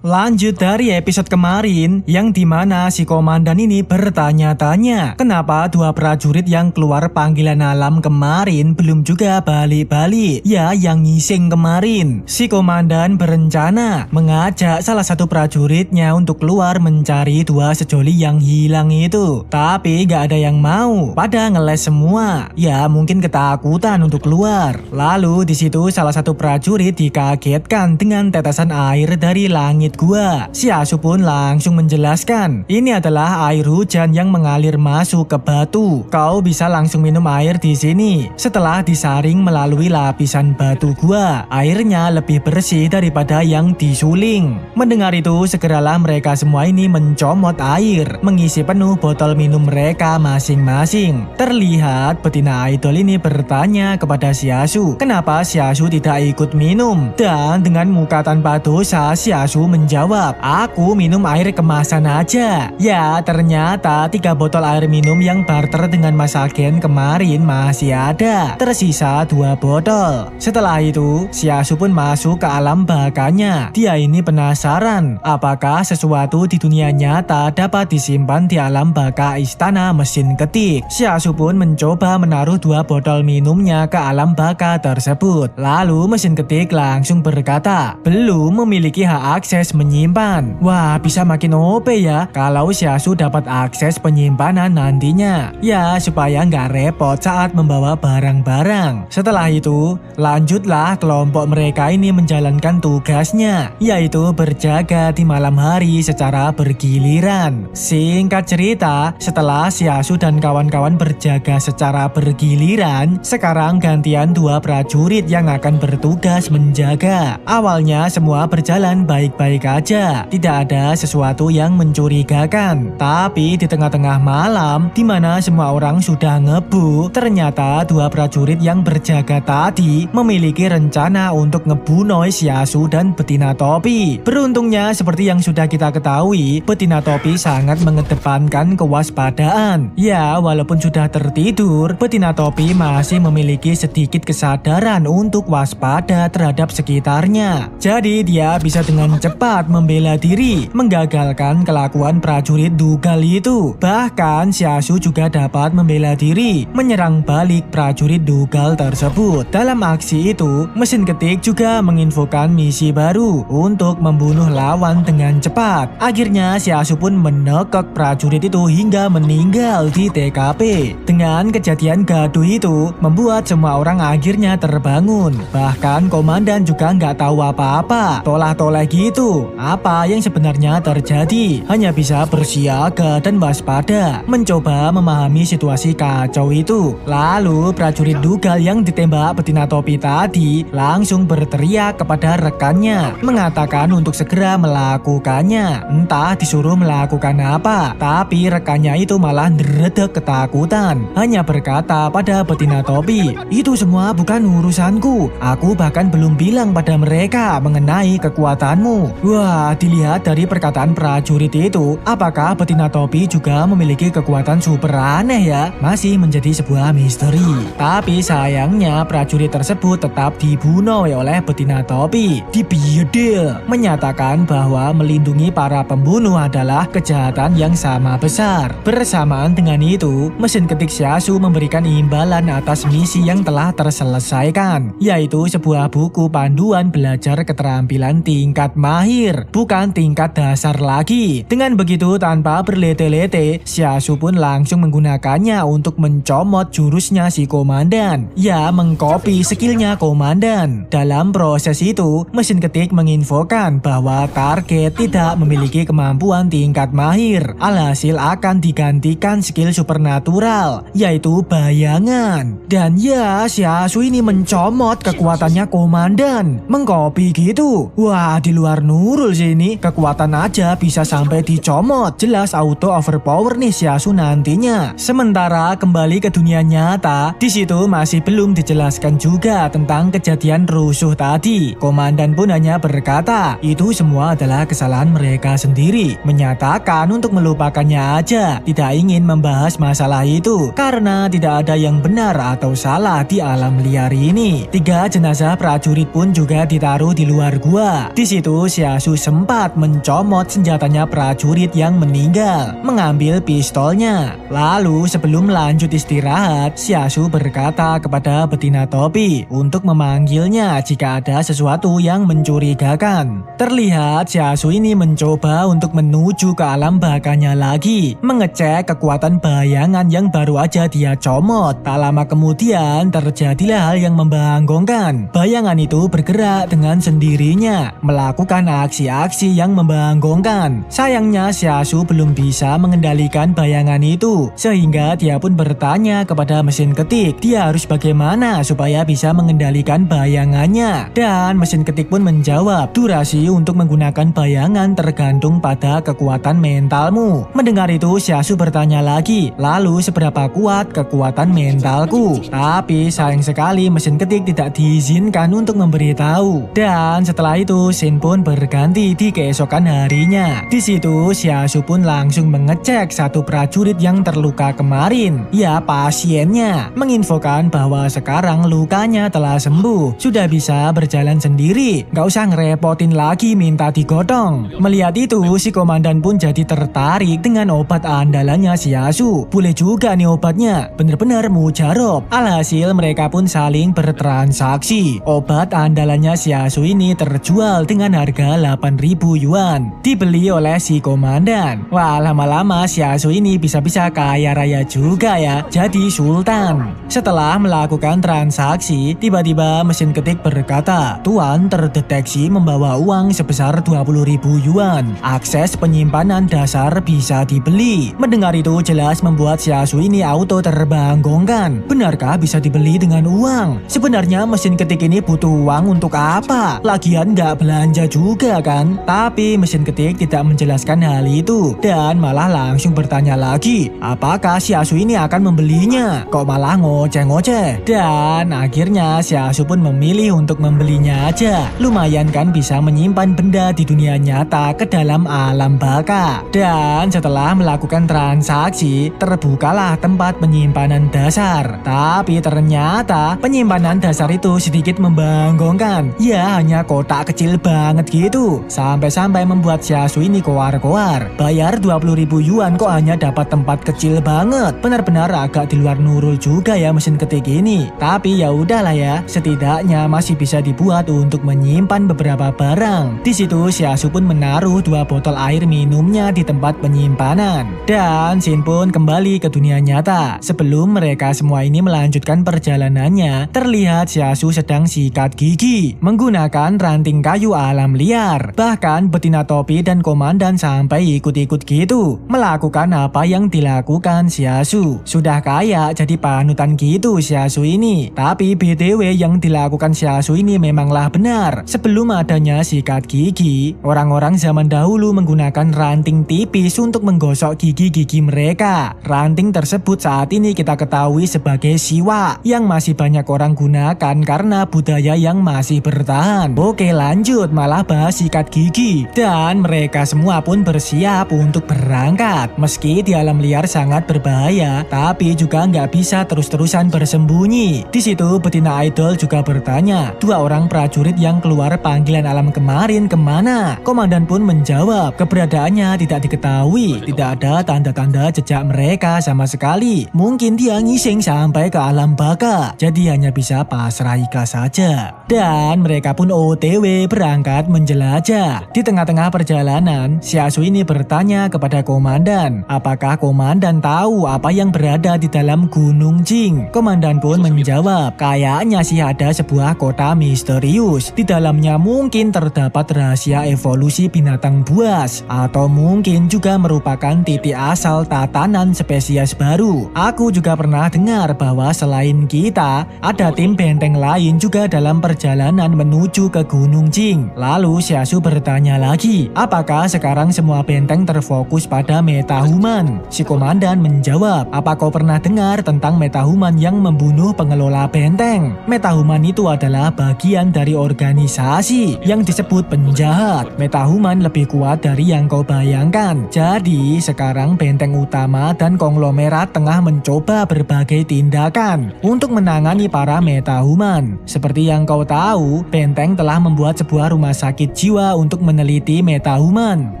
Lanjut dari episode kemarin yang dimana si komandan ini bertanya-tanya kenapa 2 prajurit yang keluar panggilan alam kemarin belum juga balik-balik. Ya, yang ngising kemarin. Si komandan berencana mengajak salah satu prajuritnya untuk keluar mencari 2 sejoli yang hilang itu. Tapi gak ada yang mau, pada ngeles semua. Ya, mungkin ketakutan untuk keluar. Lalu di situ salah satu prajurit dikagetkan dengan tetesan air dari langit gua. Xiaosu pun langsung menjelaskan, ini adalah air hujan yang mengalir masuk ke batu. Kau bisa langsung minum air di sini. Setelah disaring melalui lapisan batu gua, airnya lebih bersih daripada yang disuling. Mendengar itu, segeralah mereka semua ini mencomot air, mengisi penuh botol minum mereka masing-masing. Terlihat betina idol ini bertanya kepada Xiaosu, kenapa Xiaosu tidak ikut minum? Dan dengan muka tanpa dosa, Xiaosu menjawab, aku minum air kemasan aja. Ya, ternyata 3 botol air minum yang barter dengan Mas Agen kemarin masih ada. Tersisa 2 botol. Setelah itu, Xiaosu pun masuk ke alam bakanya. Dia ini penasaran, apakah sesuatu di dunia nyata dapat disimpan di alam baka istana mesin ketik. Xiaosu pun mencoba menaruh 2 botol minumnya ke alam baka tersebut. Lalu mesin ketik langsung berkata, belum memiliki hak akses menyimpan. Wah, bisa makin OP ya kalau Xiaosu dapat akses penyimpanan nantinya. Ya, supaya nggak repot saat membawa barang-barang. Setelah itu, lanjutlah kelompok mereka ini menjalankan tugasnya, yaitu berjaga di malam hari secara bergiliran. Singkat cerita, setelah Xiaosu dan kawan-kawan berjaga secara bergiliran, sekarang gantian 2 prajurit yang akan bertugas menjaga. Awalnya semua berjalan baik-baik aja, tidak ada sesuatu yang mencurigakan. Tapi di tengah-tengah malam, di mana semua orang sudah ngebu, ternyata 2 prajurit yang berjaga tadi memiliki rencana untuk ngebunuh Xiaosu dan betina topi. Beruntungnya seperti yang sudah kita ketahui, betina topi sangat mengedepankan kewaspadaan. Ya, walaupun sudah tertidur, betina topi masih memiliki sedikit kesadaran untuk waspada terhadap sekitarnya. Jadi dia bisa dengan cepat cepat membela diri, menggagalkan kelakuan prajurit Dougal itu. Bahkan Xiaosu juga dapat membela diri, menyerang balik prajurit Dougal tersebut. Dalam aksi itu, mesin ketik juga menginfokan misi baru untuk membunuh lawan dengan cepat. Akhirnya Xiaosu pun menekuk prajurit itu hingga meninggal di TKP. Dengan kejadian gaduh itu, membuat semua orang akhirnya terbangun. Bahkan komandan juga nggak tahu apa-apa, toleh-toleh gitu. Apa yang sebenarnya terjadi? Hanya bisa bersiaga dan waspada, mencoba memahami situasi kacau itu. Lalu prajurit Dougal yang ditembak betina topi tadi langsung berteriak kepada rekannya, mengatakan untuk segera melakukannya. Entah disuruh melakukan apa, tapi rekannya itu malah ngeredek ketakutan, hanya berkata pada betina topi, "Itu semua bukan urusanku. Aku bahkan belum bilang pada mereka mengenai kekuatanmu." Wah, dilihat dari perkataan prajurit itu, apakah betina topi juga memiliki kekuatan super aneh ya? Masih menjadi sebuah misteri. Tapi sayangnya prajurit tersebut tetap dibunuh oleh betina topi. Dibiedil, menyatakan bahwa melindungi para pembunuh adalah kejahatan yang sama besar. Bersamaan dengan itu, mesin ketik Xiaosu memberikan imbalan atas misi yang telah terselesaikan, yaitu sebuah buku panduan belajar keterampilan tingkat mahir, bukan tingkat dasar lagi. Dengan begitu, tanpa berlete-lete, Xiaosu pun langsung menggunakannya untuk mencomot jurusnya si komandan. Ya, mengcopy skillnya komandan. Dalam proses itu, mesin ketik menginfokan bahwa target tidak memiliki kemampuan tingkat mahir. Alhasil akan digantikan skill supernatural, yaitu bayangan. Dan ya, Xiaosu ini mencomot kekuatannya komandan, mengcopy gitu. Wah, di luar Nurul sih ini, kekuatan aja bisa sampai dicomot. Jelas auto overpower nih Xiaosu nantinya. Sementara kembali ke dunia nyata, di situ masih belum dijelaskan juga tentang kejadian rusuh tadi. Komandan pun hanya berkata, itu semua adalah kesalahan mereka sendiri. Menyatakan untuk melupakannya aja, tidak ingin membahas masalah itu karena tidak ada yang benar atau salah di alam liar ini. 3 jenazah prajurit pun juga ditaruh di luar gua. Di situ Xiaosu sempat mencomot senjatanya prajurit yang meninggal, mengambil pistolnya. Lalu sebelum lanjut istirahat, Xiaosu berkata kepada betina topi untuk memanggilnya jika ada sesuatu yang mencurigakan. Terlihat Xiaosu ini mencoba untuk menuju ke alam bakanya lagi, mengecek kekuatan bayangan yang baru aja dia comot. Tak lama kemudian terjadilah hal yang membanggongkan. Bayangan itu bergerak dengan sendirinya, melakukan aksi-aksi yang membanggongkan. Sayangnya Xiaosu belum bisa mengendalikan bayangan itu, sehingga dia pun bertanya kepada mesin ketik, dia harus bagaimana supaya bisa mengendalikan bayangannya. Dan mesin ketik pun menjawab, durasi untuk menggunakan bayangan tergantung pada kekuatan mentalmu. Mendengar itu Xiaosu bertanya lagi, lalu seberapa kuat kekuatan mentalku? Tapi sayang sekali mesin ketik tidak diizinkan untuk memberitahu. Dan setelah itu scene pun berganti di keesokan harinya. Di situ Xiaosu pun langsung mengecek satu prajurit yang terluka kemarin, ya pasiennya, menginfokan bahwa sekarang lukanya telah sembuh, sudah bisa berjalan sendiri, gak usah ngerepotin lagi minta digotong. Melihat itu si komandan pun jadi tertarik dengan obat andalannya Xiaosu. Boleh juga nih obatnya, bener-bener mujarab. Alhasil mereka pun saling bertransaksi. Obat andalannya Xiaosu ini terjual dengan harga 8.000 yuan, dibeli oleh si komandan. Wah, lama-lama Xiaosu ini bisa-bisa kaya raya juga ya, jadi sultan. Setelah melakukan transaksi, tiba-tiba mesin ketik berkata, Tuan terdeteksi membawa uang sebesar 20.000 yuan. Akses penyimpanan dasar bisa dibeli. Mendengar itu jelas membuat Xiaosu ini auto terbanggongkan. Benarkah bisa dibeli dengan uang? Sebenarnya mesin ketik ini butuh uang untuk apa? Lagian nggak belanja juga kan? Tapi mesin ketik tidak menjelaskan hal itu dan malah langsung bertanya lagi, apakah Xiaosu ini akan membelinya? Kok malah ngoceh-ngoceh? Dan akhirnya Xiaosu pun memilih untuk membelinya aja. Lumayan kan bisa menyimpan benda di dunia nyata ke dalam alam baka. Dan setelah melakukan transaksi, terbukalah tempat penyimpanan dasar. Tapi ternyata penyimpanan dasar itu sedikit membanggongkan. Ya, hanya kotak kecil banget gitu. itu. Sampai-sampai membuat Xiaosu ini koar-koar. Bayar 20.000 yuan kok hanya dapat tempat kecil banget. Benar-benar agak di luar nurul juga ya mesin ketik ini. Tapi ya udahlah ya, setidaknya masih bisa dibuat untuk menyimpan beberapa barang. Di situ Xiaosu pun menaruh 2 botol air minumnya di tempat penyimpanan. Dan Shin pun kembali ke dunia nyata. Sebelum mereka semua ini melanjutkan perjalanannya, terlihat Xiaosu sedang sikat gigi menggunakan ranting kayu alam liar. Bahkan betina topi dan komandan sampai ikut-ikut gitu melakukan apa yang dilakukan Xiaosu. Sudah kayak jadi panutan gitu Xiaosu ini. Tapi BTW yang dilakukan Xiaosu ini memanglah benar. Sebelum adanya sikat gigi, orang-orang zaman dahulu menggunakan ranting tipis untuk menggosok gigi-gigi mereka. Ranting tersebut saat ini kita ketahui sebagai siwak yang masih banyak orang gunakan karena budaya yang masih bertahan. Oke lanjut, malah bahas sikat gigi. Dan mereka semua pun bersiap untuk berangkat. Meski di alam liar sangat berbahaya, tapi juga nggak bisa terus-terusan bersembunyi. Di situ betina idol juga bertanya, 2 orang prajurit yang keluar panggilan alam kemarin kemana? Komandan pun menjawab, keberadaannya tidak diketahui. Tidak ada tanda-tanda jejak mereka sama sekali. Mungkin dia ngising sampai ke alam baka, jadi hanya bisa pasrah ikhlas saja. Dan mereka pun OTW berangkat menjelajah. Di tengah-tengah perjalanan, Xiaosu ini bertanya kepada komandan, apakah komandan tahu apa yang berada di dalam Gunung Jing? Komandan pun menjawab, kayaknya sih ada sebuah kota misterius. Di dalamnya mungkin terdapat rahasia evolusi binatang buas, atau mungkin juga merupakan titik asal tatanan spesies baru. Aku juga pernah dengar bahwa selain kita, ada tim benteng lain juga dalam perjalanan menuju ke Gunung Jing. Lalu Xiaosu bertanya lagi, apakah sekarang semua benteng terfokus pada metahuman? Si komandan menjawab, apa kau pernah dengar tentang metahuman yang membunuh pengelola benteng? Metahuman itu adalah bagian dari organisasi yang disebut penjahat. Metahuman lebih kuat dari yang kau bayangkan. Jadi sekarang benteng utama dan konglomerat tengah mencoba berbagai tindakan untuk menangani para metahuman. Seperti yang kau tahu, benteng telah membuat sebuah rumah sakit jiwa untuk meneliti metahuman.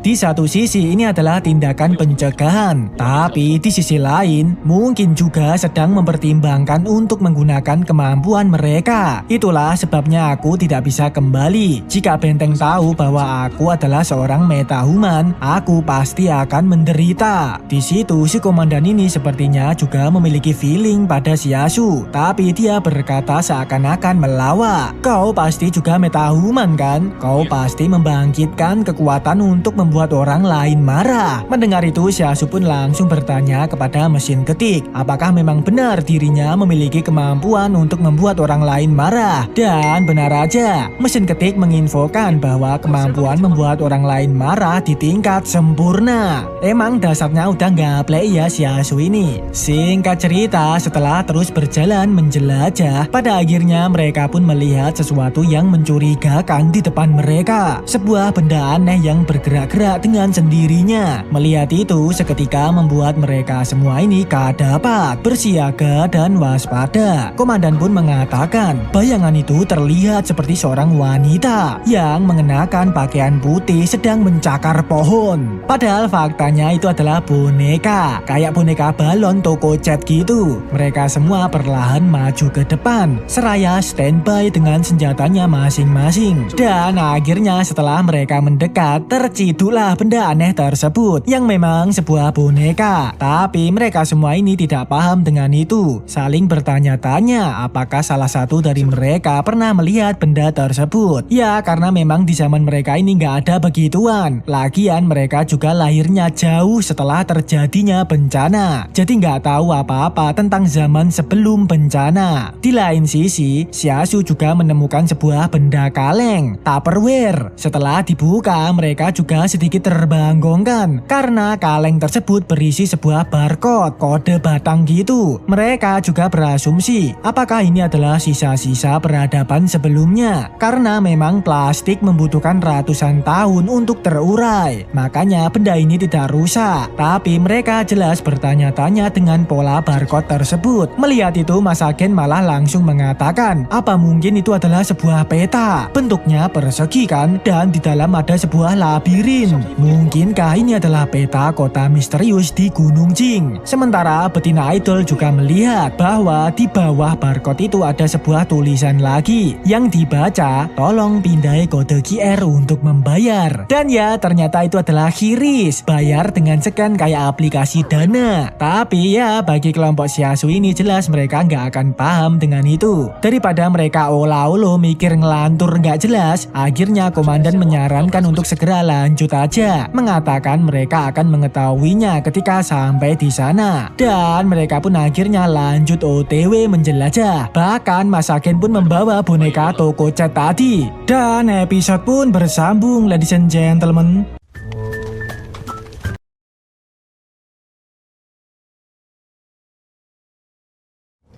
Di satu sisi ini adalah tindakan pencegahan, tapi di sisi lain mungkin juga sedang mempertimbangkan untuk menggunakan kemampuan mereka. Itulah sebabnya aku tidak bisa kembali. Jika benteng tahu bahwa aku adalah seorang metahuman, aku pasti akan menderita. Di situ si komandan ini sepertinya juga memiliki feeling pada Xiaosu, tapi dia berkata seakan-akan melawak. Kau pasti juga metahuman kan? Kau pasti membangkitkan kekuatan untuk membuat orang lain marah. Mendengar itu Xiaosu pun langsung bertanya kepada mesin ketik, apakah memang benar dirinya memiliki kemampuan untuk membuat orang lain marah? Dan benar aja, mesin ketik menginfokan bahwa kemampuan membuat orang lain marah di tingkat sempurna. Emang dasarnya udah gaplek ya Xiaosu ini. Singkat cerita, setelah terus berjalan menjelajah, pada akhirnya mereka pun melihat sesuatu yang mencurigakan di depan mereka. Sebuah benda aneh yang bergerak-gerak dengan sendirinya. Melihat itu seketika membuat mereka semua ini kadapat, bersiaga dan waspada. Komandan pun mengatakan, bayangan itu terlihat seperti seorang wanita yang mengenakan pakaian putih sedang mencakar pohon. Padahal faktanya itu adalah boneka, kayak boneka balon toko cat gitu. Mereka semua perlahan maju ke depan, seraya standby dengan senjatanya masing-masing. Dan akhirnya setelah mereka mendekat, terciduklah benda aneh tersebut yang memang sebuah boneka. Tapi mereka semua ini tidak paham dengan itu, saling bertanya-tanya apakah salah satu dari mereka pernah melihat benda tersebut. Ya karena memang di zaman mereka ini nggak ada begituan. Lagian mereka juga lahirnya jauh setelah terjadinya bencana, jadi nggak tahu apa-apa tentang zaman sebelum bencana. Di lain sisi, Xiaosu juga menemukan sebuah benda kaleng, Tupperware. Setelah dibuka, mereka juga sedikit terbanggongkan karena kaleng tersebut berisi sebuah barcode, kode batang gitu. Mereka juga berasumsi apakah ini adalah sisa-sisa peradaban sebelumnya, karena memang plastik membutuhkan ratusan tahun untuk terurai. Makanya benda ini tidak rusak, tapi mereka jelas bertanya-tanya dengan pola barcode tersebut. Melihat itu Mas Agen malah langsung mengatakan, apa mungkin itu adalah sebuah peta? Bentuknya persegi kan? hutan dan di dalam ada sebuah labirin. Mungkinkah ini adalah peta kota misterius di Gunung Jing? Sementara betina idol juga melihat bahwa di bawah barcode itu ada sebuah tulisan lagi yang dibaca, tolong pindai kode QR untuk membayar. Dan ya, ternyata itu adalah QRIS, bayar dengan scan kayak aplikasi Dana. Tapi ya, bagi kelompok Xiaosu ini jelas mereka nggak akan paham dengan itu. Daripada mereka olah-olo mikir ngelantur nggak jelas, akhirnya komandan menyarankan untuk segera lanjut aja, mengatakan mereka akan mengetahuinya ketika sampai di sana. Dan mereka pun akhirnya lanjut OTW menjelajah. Bahkan Mas Agen pun membawa boneka toko cat tadi. Dan episode pun bersambung, ladies and gentlemen.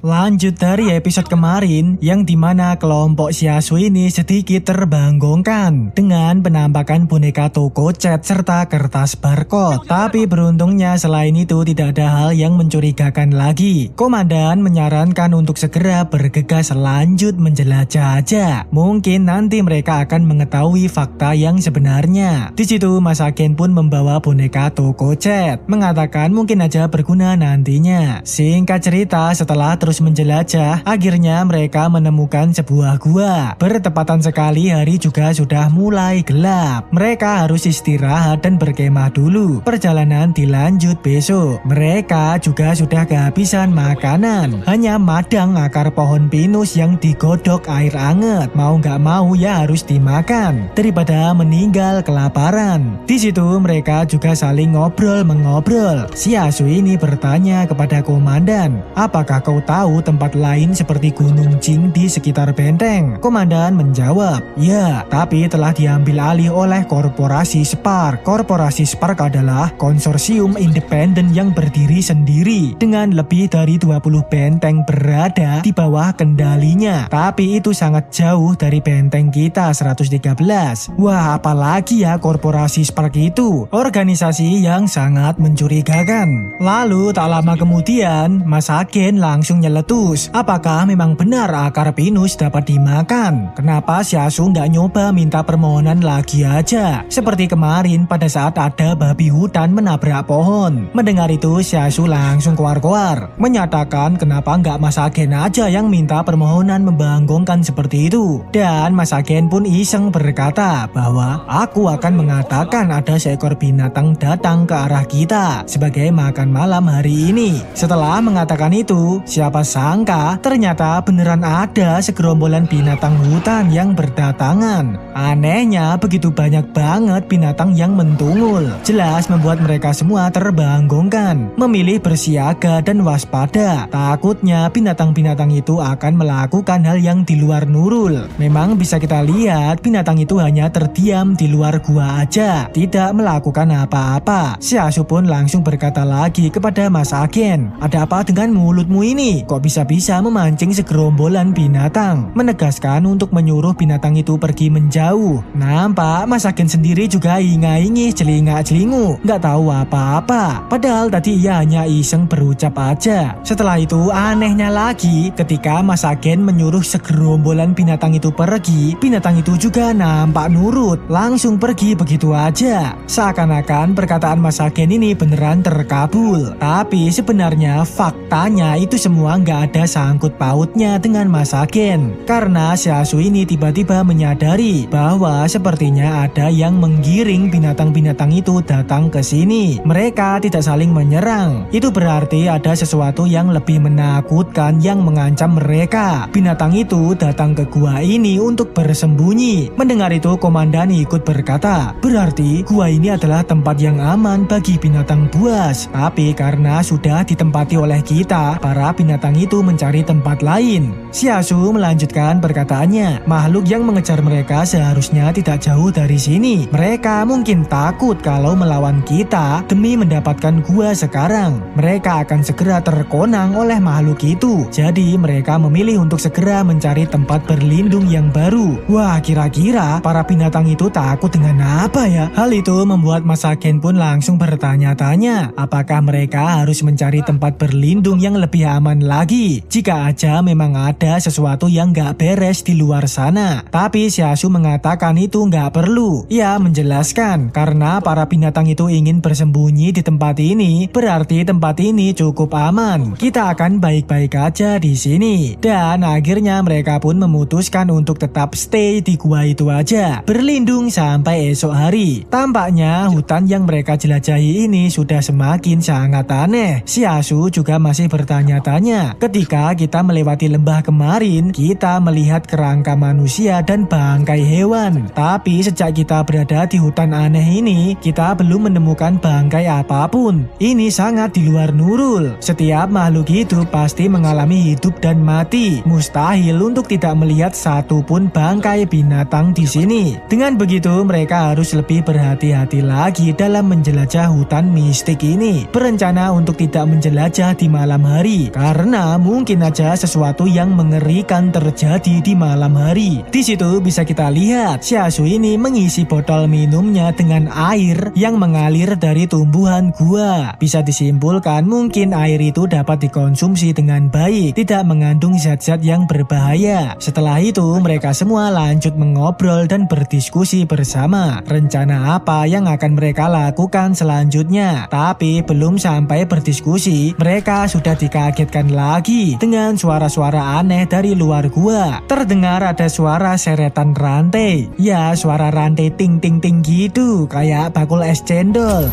Lanjut dari episode kemarin yang dimana kelompok Xiaosu ini sedikit terbanggongkan dengan penampakan boneka toko cat serta kertas barcode. Tapi beruntungnya selain itu tidak ada hal yang mencurigakan lagi. Komandan menyarankan untuk segera bergegas lanjut menjelajah aja. Mungkin nanti mereka akan mengetahui fakta yang sebenarnya. Di situ Mas Agen pun membawa boneka toko cat, mengatakan mungkin aja berguna nantinya. Singkat cerita, setelah terus menjelajah, akhirnya mereka menemukan sebuah gua. Bertepatan sekali hari juga sudah mulai gelap. Mereka harus istirahat dan berkemah dulu. Perjalanan dilanjut besok. Mereka juga sudah kehabisan makanan. Hanya madang akar pohon pinus yang digodok air anget. Mau nggak mau ya harus dimakan daripada meninggal kelaparan. Di situ mereka juga saling ngobrol-mengobrol. Xiaosu ini bertanya kepada komandan, apakah kau tahu tempat lain seperti Gunung Jing di sekitar benteng? Komandan menjawab, ya, tapi telah diambil alih oleh korporasi Spark. Korporasi Spark adalah konsorsium independen yang berdiri sendiri dengan lebih dari 20 benteng berada di bawah kendalinya. Tapi itu sangat jauh dari benteng kita 113. Wah, apalagi ya korporasi Spark itu, organisasi yang sangat mencurigakan. Lalu tak lama kemudian Mas Agen langsung nyeletus, apakah memang benar akar pinus dapat dimakan? Kenapa Xiaosu nggak nyoba minta permohonan lagi aja? Seperti kemarin pada saat ada babi hutan menabrak pohon. Mendengar itu Xiaosu langsung koar-koar, menyatakan kenapa nggak Mas Agen aja yang minta permohonan membanggongkan seperti itu. Dan Mas Agen pun iseng berkata bahwa aku akan mengatakan ada seekor binatang datang ke arah kita sebagai makan malam hari ini. Setelah mengatakan itu, siapa sangka ternyata beneran ada segerombolan binatang hutan yang berdatangan. Anehnya begitu banyak banget binatang yang mentungul. Jelas membuat mereka semua terbanggongkan, memilih bersiaga dan waspada. Takutnya binatang-binatang itu akan melakukan hal yang di luar nurul. Memang bisa kita lihat binatang itu hanya terdiam di luar gua aja, tidak melakukan apa-apa. Xiaosu pun langsung berkata lagi kepada Mas Agen, ada apa dengan mulutmu ini? Kok bisa-bisa memancing segerombolan binatang? Menegaskan untuk menyuruh binatang itu pergi menjauh. Nampak Mas Agen sendiri juga inga-ingih celingak-celingu, nggak tahu apa-apa. Padahal tadi ia hanya iseng berucap aja. Setelah itu anehnya lagi, ketika Mas Agen menyuruh segerombolan binatang itu pergi, binatang itu juga nampak nurut, langsung pergi begitu aja. Seakan-akan perkataan Mas Agen ini beneran terkabul. Tapi sebenarnya faktanya itu semua nggak ada sangkut pautnya dengan Mas Agen. Karena Xiaosu ini tiba-tiba menyadari bahwa sepertinya ada yang menggiring binatang-binatang itu datang ke sini. Mereka tidak saling menyerang. Itu berarti ada sesuatu yang lebih menakutkan yang mengancam mereka. Binatang itu datang ke gua ini untuk bersembunyi. Mendengar itu komandan ikut berkata, berarti gua ini adalah tempat yang aman bagi binatang buas. Tapi karena sudah ditempati oleh kita, para binatang itu mencari tempat lain. Xiaosu melanjutkan perkataannya, makhluk yang mengejar mereka seharusnya tidak jauh dari sini. Mereka mungkin takut kalau melawan kita demi mendapatkan gua sekarang. Mereka akan segera terkonang oleh makhluk itu. Jadi mereka memilih untuk segera mencari tempat berlindung yang baru. Wah, kira-kira para binatang itu takut dengan apa ya? Hal itu membuat Mas Agen pun langsung bertanya-tanya, apakah mereka harus mencari tempat berlindung yang lebih aman lagi jika aja memang ada sesuatu yang gak beres di luar sana. Tapi Xiaosu mengatakan itu gak perlu. Ia menjelaskan karena para binatang itu ingin bersembunyi di tempat ini, berarti tempat ini cukup aman. Kita akan baik-baik aja di sini. Dan akhirnya mereka pun memutuskan untuk tetap stay di gua itu aja, berlindung sampai esok hari. Tampaknya hutan yang mereka jelajahi ini sudah semakin sangat aneh. Xiaosu juga masih bertanya-tanya. Ketika kita melewati lembah kemarin, kita melihat kerangka manusia dan bangkai hewan. Tapi sejak kita berada di hutan aneh ini, kita belum menemukan bangkai apapun. Ini sangat di luar nurul. Setiap makhluk hidup pasti mengalami hidup dan mati. Mustahil untuk tidak melihat satupun bangkai binatang di sini. Dengan begitu, mereka harus lebih berhati-hati lagi dalam menjelajah hutan mistik ini. Berencana untuk tidak menjelajah di malam hari karena mungkin aja sesuatu yang mengerikan terjadi di malam hari. Di situ bisa kita lihat Xiaosu ini mengisi botol minumnya dengan air yang mengalir dari tumbuhan gua. Bisa disimpulkan mungkin air itu dapat dikonsumsi dengan baik, tidak mengandung zat-zat yang berbahaya. Setelah itu mereka semua lanjut mengobrol dan berdiskusi bersama rencana apa yang akan mereka lakukan selanjutnya. Tapi belum sampai berdiskusi, mereka sudah dikagetkan lagi dengan suara-suara aneh dari luar gua. Terdengar ada suara seretan rantai. Ya, suara rantai ting-ting-ting gitu, kayak bakul es cendol.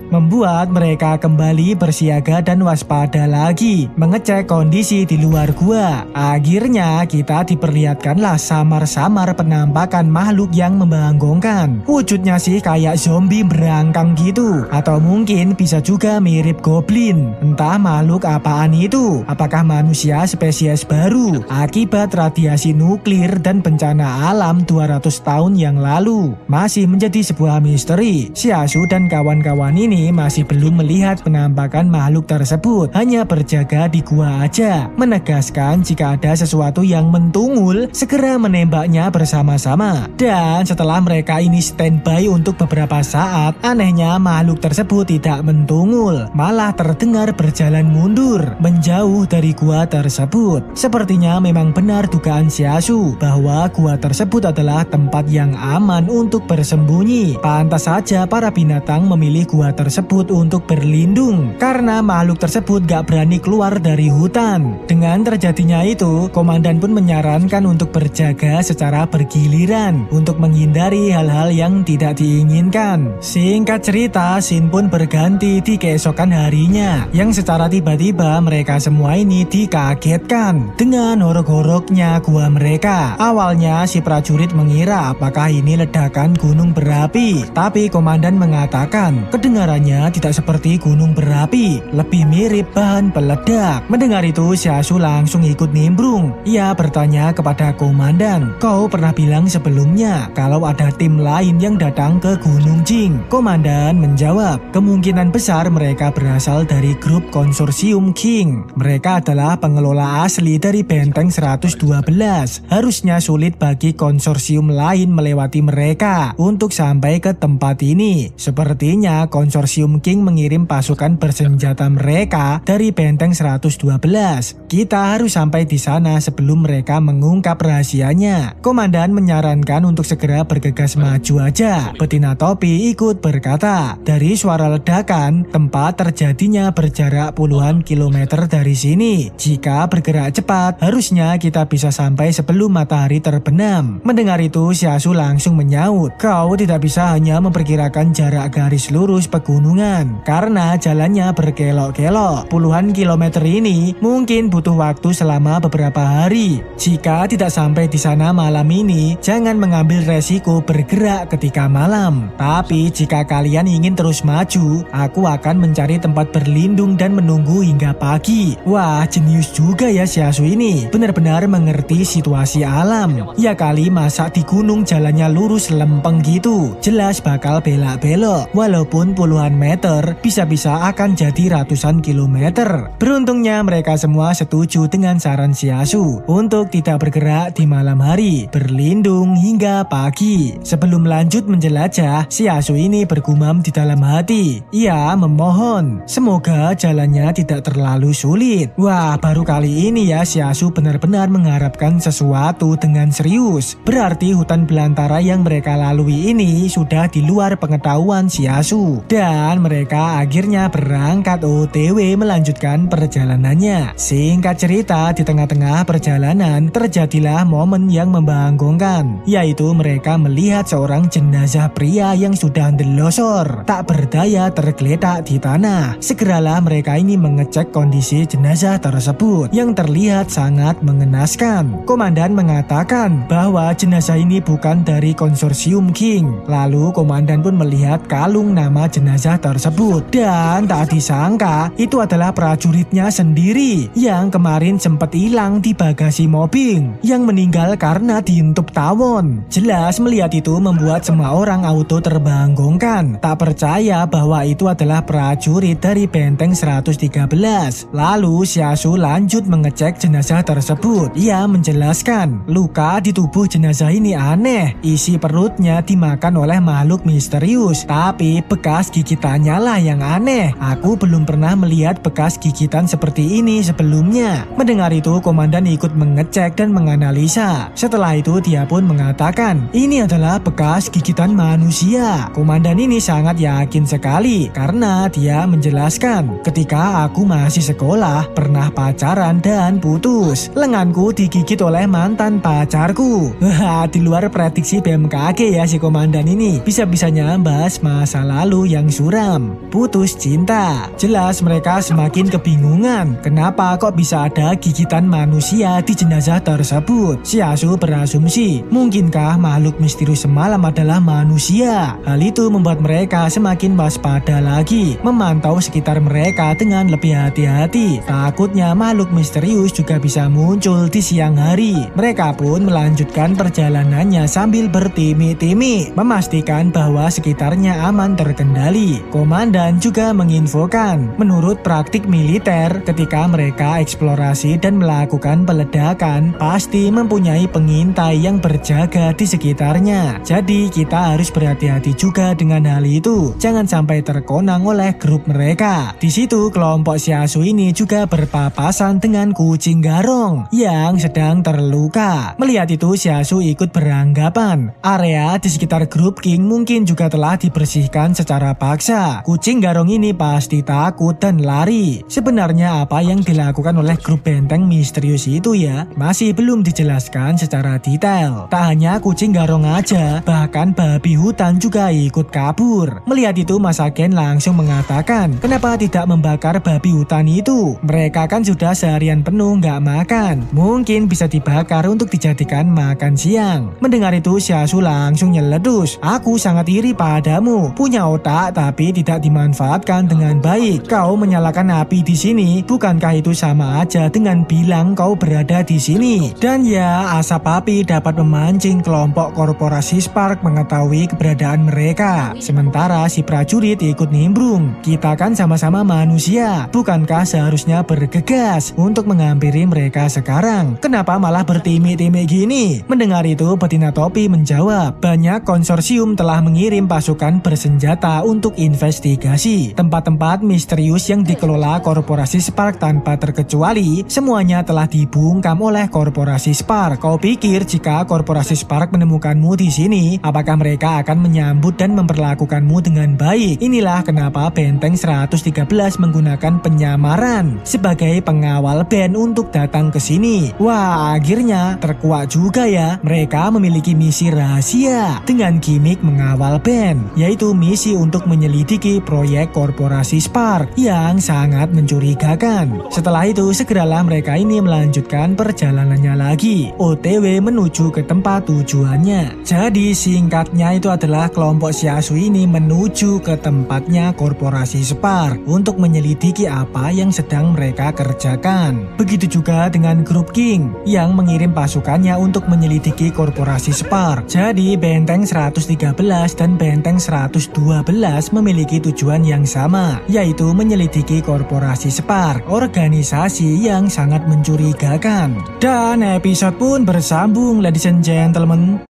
Membuat mereka kembali bersiaga dan waspada lagi, mengecek kondisi di luar gua. Akhirnya kita diperlihatkanlah samar-samar penampakan makhluk yang membanggongkan. Wujudnya sih kayak zombie berangkang gitu, atau mungkin bisa juga mirip goblin. Entah makhluk apaan itu, apakah manusia spesies baru akibat radiasi nuklir dan bencana alam 200 tahun yang lalu. Masih menjadi sebuah misteri. Xiaosu dan kawan-kawan ini masih belum melihat penampakan makhluk tersebut, hanya berjaga di gua aja, menegaskan jika ada sesuatu yang mentungul segera menembaknya bersama-sama. Dan setelah mereka ini standby untuk beberapa saat, anehnya makhluk tersebut tidak mentungul, malah terdengar berjalan mundur menjauh dari gua tersebut. Sepertinya memang benar dugaan Xiaosu bahwa gua tersebut adalah tempat yang aman untuk bersembunyi. Pantas saja para binatang memilih gua tersebut untuk berlindung karena makhluk tersebut gak berani keluar dari hutan. Dengan terjadinya itu, komandan pun menyarankan untuk berjaga secara bergiliran untuk menghindari hal-hal yang tidak diinginkan. Singkat cerita, scene pun berganti di keesokan harinya yang secara tiba-tiba mereka semua ini dikagetkan dengan horok-horoknya gua mereka. Awalnya si prajurit mengira apakah ini ledakan gunung berapi, tapi komandan mengatakan kedengarannya tidak seperti gunung berapi, lebih mirip bahan peledak. Mendengar itu, Xiaosu langsung ikut nimbrung. Ia bertanya kepada komandan, "Kau pernah bilang sebelumnya kalau ada tim lain yang datang ke Gunung Jing?" Komandan menjawab, "Kemungkinan besar mereka berasal dari grup konsorsium King. Mereka adalah pengelola asli dari benteng 112. Harusnya sulit bagi konsorsium lain melewati mereka untuk sampai ke tempat ini. Sepertinya konsorsium King mengirim pasukan bersenjata mereka dari benteng 112. Kita harus sampai di sana sebelum mereka mengungkap rahasianya." Komandan menyarankan untuk segera bergegas maju aja. Betina topi ikut berkata, "Dari suara ledakan, tempat terjadinya berjarak puluhan kilometer dari sini. Jika bergerak cepat, harusnya kita bisa sampai sebelum matahari terbenam." Mendengar itu, Xiaosu langsung menyaut, "Kau tidak bisa hanya memperkirakan jarak garis lurus pegunungan, karena jalannya berkelok-kelok. Puluhan kilometer ini mungkin butuh waktu selama beberapa hari. Jika tidak sampai di sana malam ini, jangan mengambil resiko bergerak ketika malam. Tapi jika kalian ingin terus maju, aku akan mencari tempat berlindung dan menunggu hingga pagi." Wah, jenius juga ya Xiaosu ini. Benar-benar mengerti situasi alam. Ya kali, masa di gunung jalannya lurus lempeng gitu, jelas bakal belak-belok. Walaupun puluhan puluhan meter, bisa-bisa akan jadi ratusan kilometer. Beruntungnya mereka semua setuju dengan saran Shiasu untuk tidak bergerak di malam hari, berlindung hingga pagi. Sebelum lanjut menjelajah, Shiasu ini bergumam di dalam hati. Ia memohon, semoga jalannya tidak terlalu sulit. Wah, baru kali ini ya Shiasu benar-benar mengharapkan sesuatu dengan serius. Berarti hutan belantara yang mereka lalui ini sudah di luar pengetahuan Shiasu. Dan mereka akhirnya berangkat OTW melanjutkan perjalanannya. Singkat cerita, di tengah-tengah perjalanan terjadilah momen yang membanggakan, yaitu mereka melihat seorang jenazah pria yang sudah delosor, tak berdaya tergeletak di tanah. Segeralah mereka ini mengecek kondisi jenazah tersebut yang terlihat sangat mengenaskan. Komandan mengatakan bahwa jenazah ini bukan dari konsorsium King. Lalu komandan pun melihat kalung nama jenazah tersebut dan tak disangka itu adalah prajuritnya sendiri yang kemarin sempat hilang di bagasi mobil, yang meninggal karena diintup tawon. Jelas melihat itu membuat semua orang auto terbanggongkan, tak percaya bahwa itu adalah prajurit dari benteng 113. Lalu Shiasu lanjut mengecek jenazah tersebut. Ia menjelaskan luka di tubuh jenazah ini aneh, isi perutnya dimakan oleh makhluk misterius, tapi bekas gigitannya lah yang aneh. Aku belum pernah melihat bekas gigitan seperti ini sebelumnya. Mendengar itu komandan ikut mengecek dan menganalisa. Setelah itu dia pun mengatakan ini adalah bekas gigitan manusia. Komandan ini sangat yakin sekali karena dia menjelaskan, ketika aku masih sekolah pernah pacaran dan putus. Lenganku digigit oleh mantan pacarku. Wah, di luar prediksi BMKG ya si komandan ini. Bisa-bisanya bahas masa lalu yang suram. Putus cinta. Jelas mereka semakin kebingungan. Kenapa kok bisa ada gigitan manusia di jenazah tersebut? Shiasu berasumsi, mungkinkah makhluk misterius semalam adalah manusia? Hal itu membuat mereka semakin waspada lagi, memantau sekitar mereka dengan lebih hati-hati. Takutnya makhluk misterius juga bisa muncul di siang hari. Mereka pun melanjutkan perjalanannya sambil bertimi-timi, memastikan bahwa sekitarnya aman terkendali. Komandan juga menginfokan, menurut praktik militer, ketika mereka eksplorasi dan melakukan peledakan, pasti mempunyai pengintai yang berjaga di sekitarnya. Jadi kita harus berhati-hati juga dengan hal itu. Jangan sampai terkonang oleh grup mereka. Di situ kelompok Shiasu ini juga berpapasan dengan kucing garong yang sedang terluka. Melihat itu Shiasu ikut beranggapan area di sekitar grup King mungkin juga telah dibersihkan secara paksa. Kucing garong ini pasti takut dan lari. Sebenarnya apa yang dilakukan oleh grup benteng misterius itu ya masih belum dijelaskan secara detail. Tak hanya kucing garong aja, bahkan babi hutan juga ikut kabur. Melihat itu Masaken langsung mengatakan, kenapa tidak membakar babi hutan itu? Mereka kan sudah seharian penuh nggak makan. Mungkin bisa dibakar untuk dijadikan makan siang. Mendengar itu Shiasu langsung nyeledus. Aku sangat iri padamu. Punya otak tapi tidak dimanfaatkan dengan baik. Kau menyalakan api di sini, bukankah itu sama aja dengan bilang kau berada di sini? Dan ya, asap api dapat memancing kelompok korporasi Spark mengetahui keberadaan mereka. Sementara si prajurit ikut nimbrung. Kita kan sama-sama manusia. Bukankah seharusnya bergegas untuk menghampiri mereka sekarang? Kenapa malah bertimi-timi gini? Mendengar itu betina topi menjawab, banyak konsorsium telah mengirim pasukan bersenjata untuk investigasi. Tempat-tempat misterius yang dikelola korporasi Spark tanpa terkecuali, semuanya telah dibungkam oleh korporasi Spark. Kau pikir jika korporasi Spark menemukanmu di sini, apakah mereka akan menyambut dan memperlakukanmu dengan baik? Inilah kenapa Benteng 113 menggunakan penyamaran sebagai pengawal band untuk datang ke sini. Wah, akhirnya terkuak juga ya. Mereka memiliki misi rahasia dengan gimmick mengawal band, yaitu misi untuk menyelidiki proyek korporasi Spark yang sangat mencurigakan. Setelah itu segeralah mereka ini melanjutkan perjalanannya lagi, OTW menuju ke tempat tujuannya. Jadi singkatnya itu adalah kelompok Shiasu ini menuju ke tempatnya korporasi Spark untuk menyelidiki apa yang sedang mereka kerjakan. Begitu juga dengan grup King yang mengirim pasukannya untuk menyelidiki korporasi Spark. Jadi Benteng 113 dan Benteng 112 Spartacus memiliki tujuan yang sama, yaitu menyelidiki korporasi Spark, organisasi yang sangat mencurigakan. Dan episode pun bersambung, ladies and gentlemen.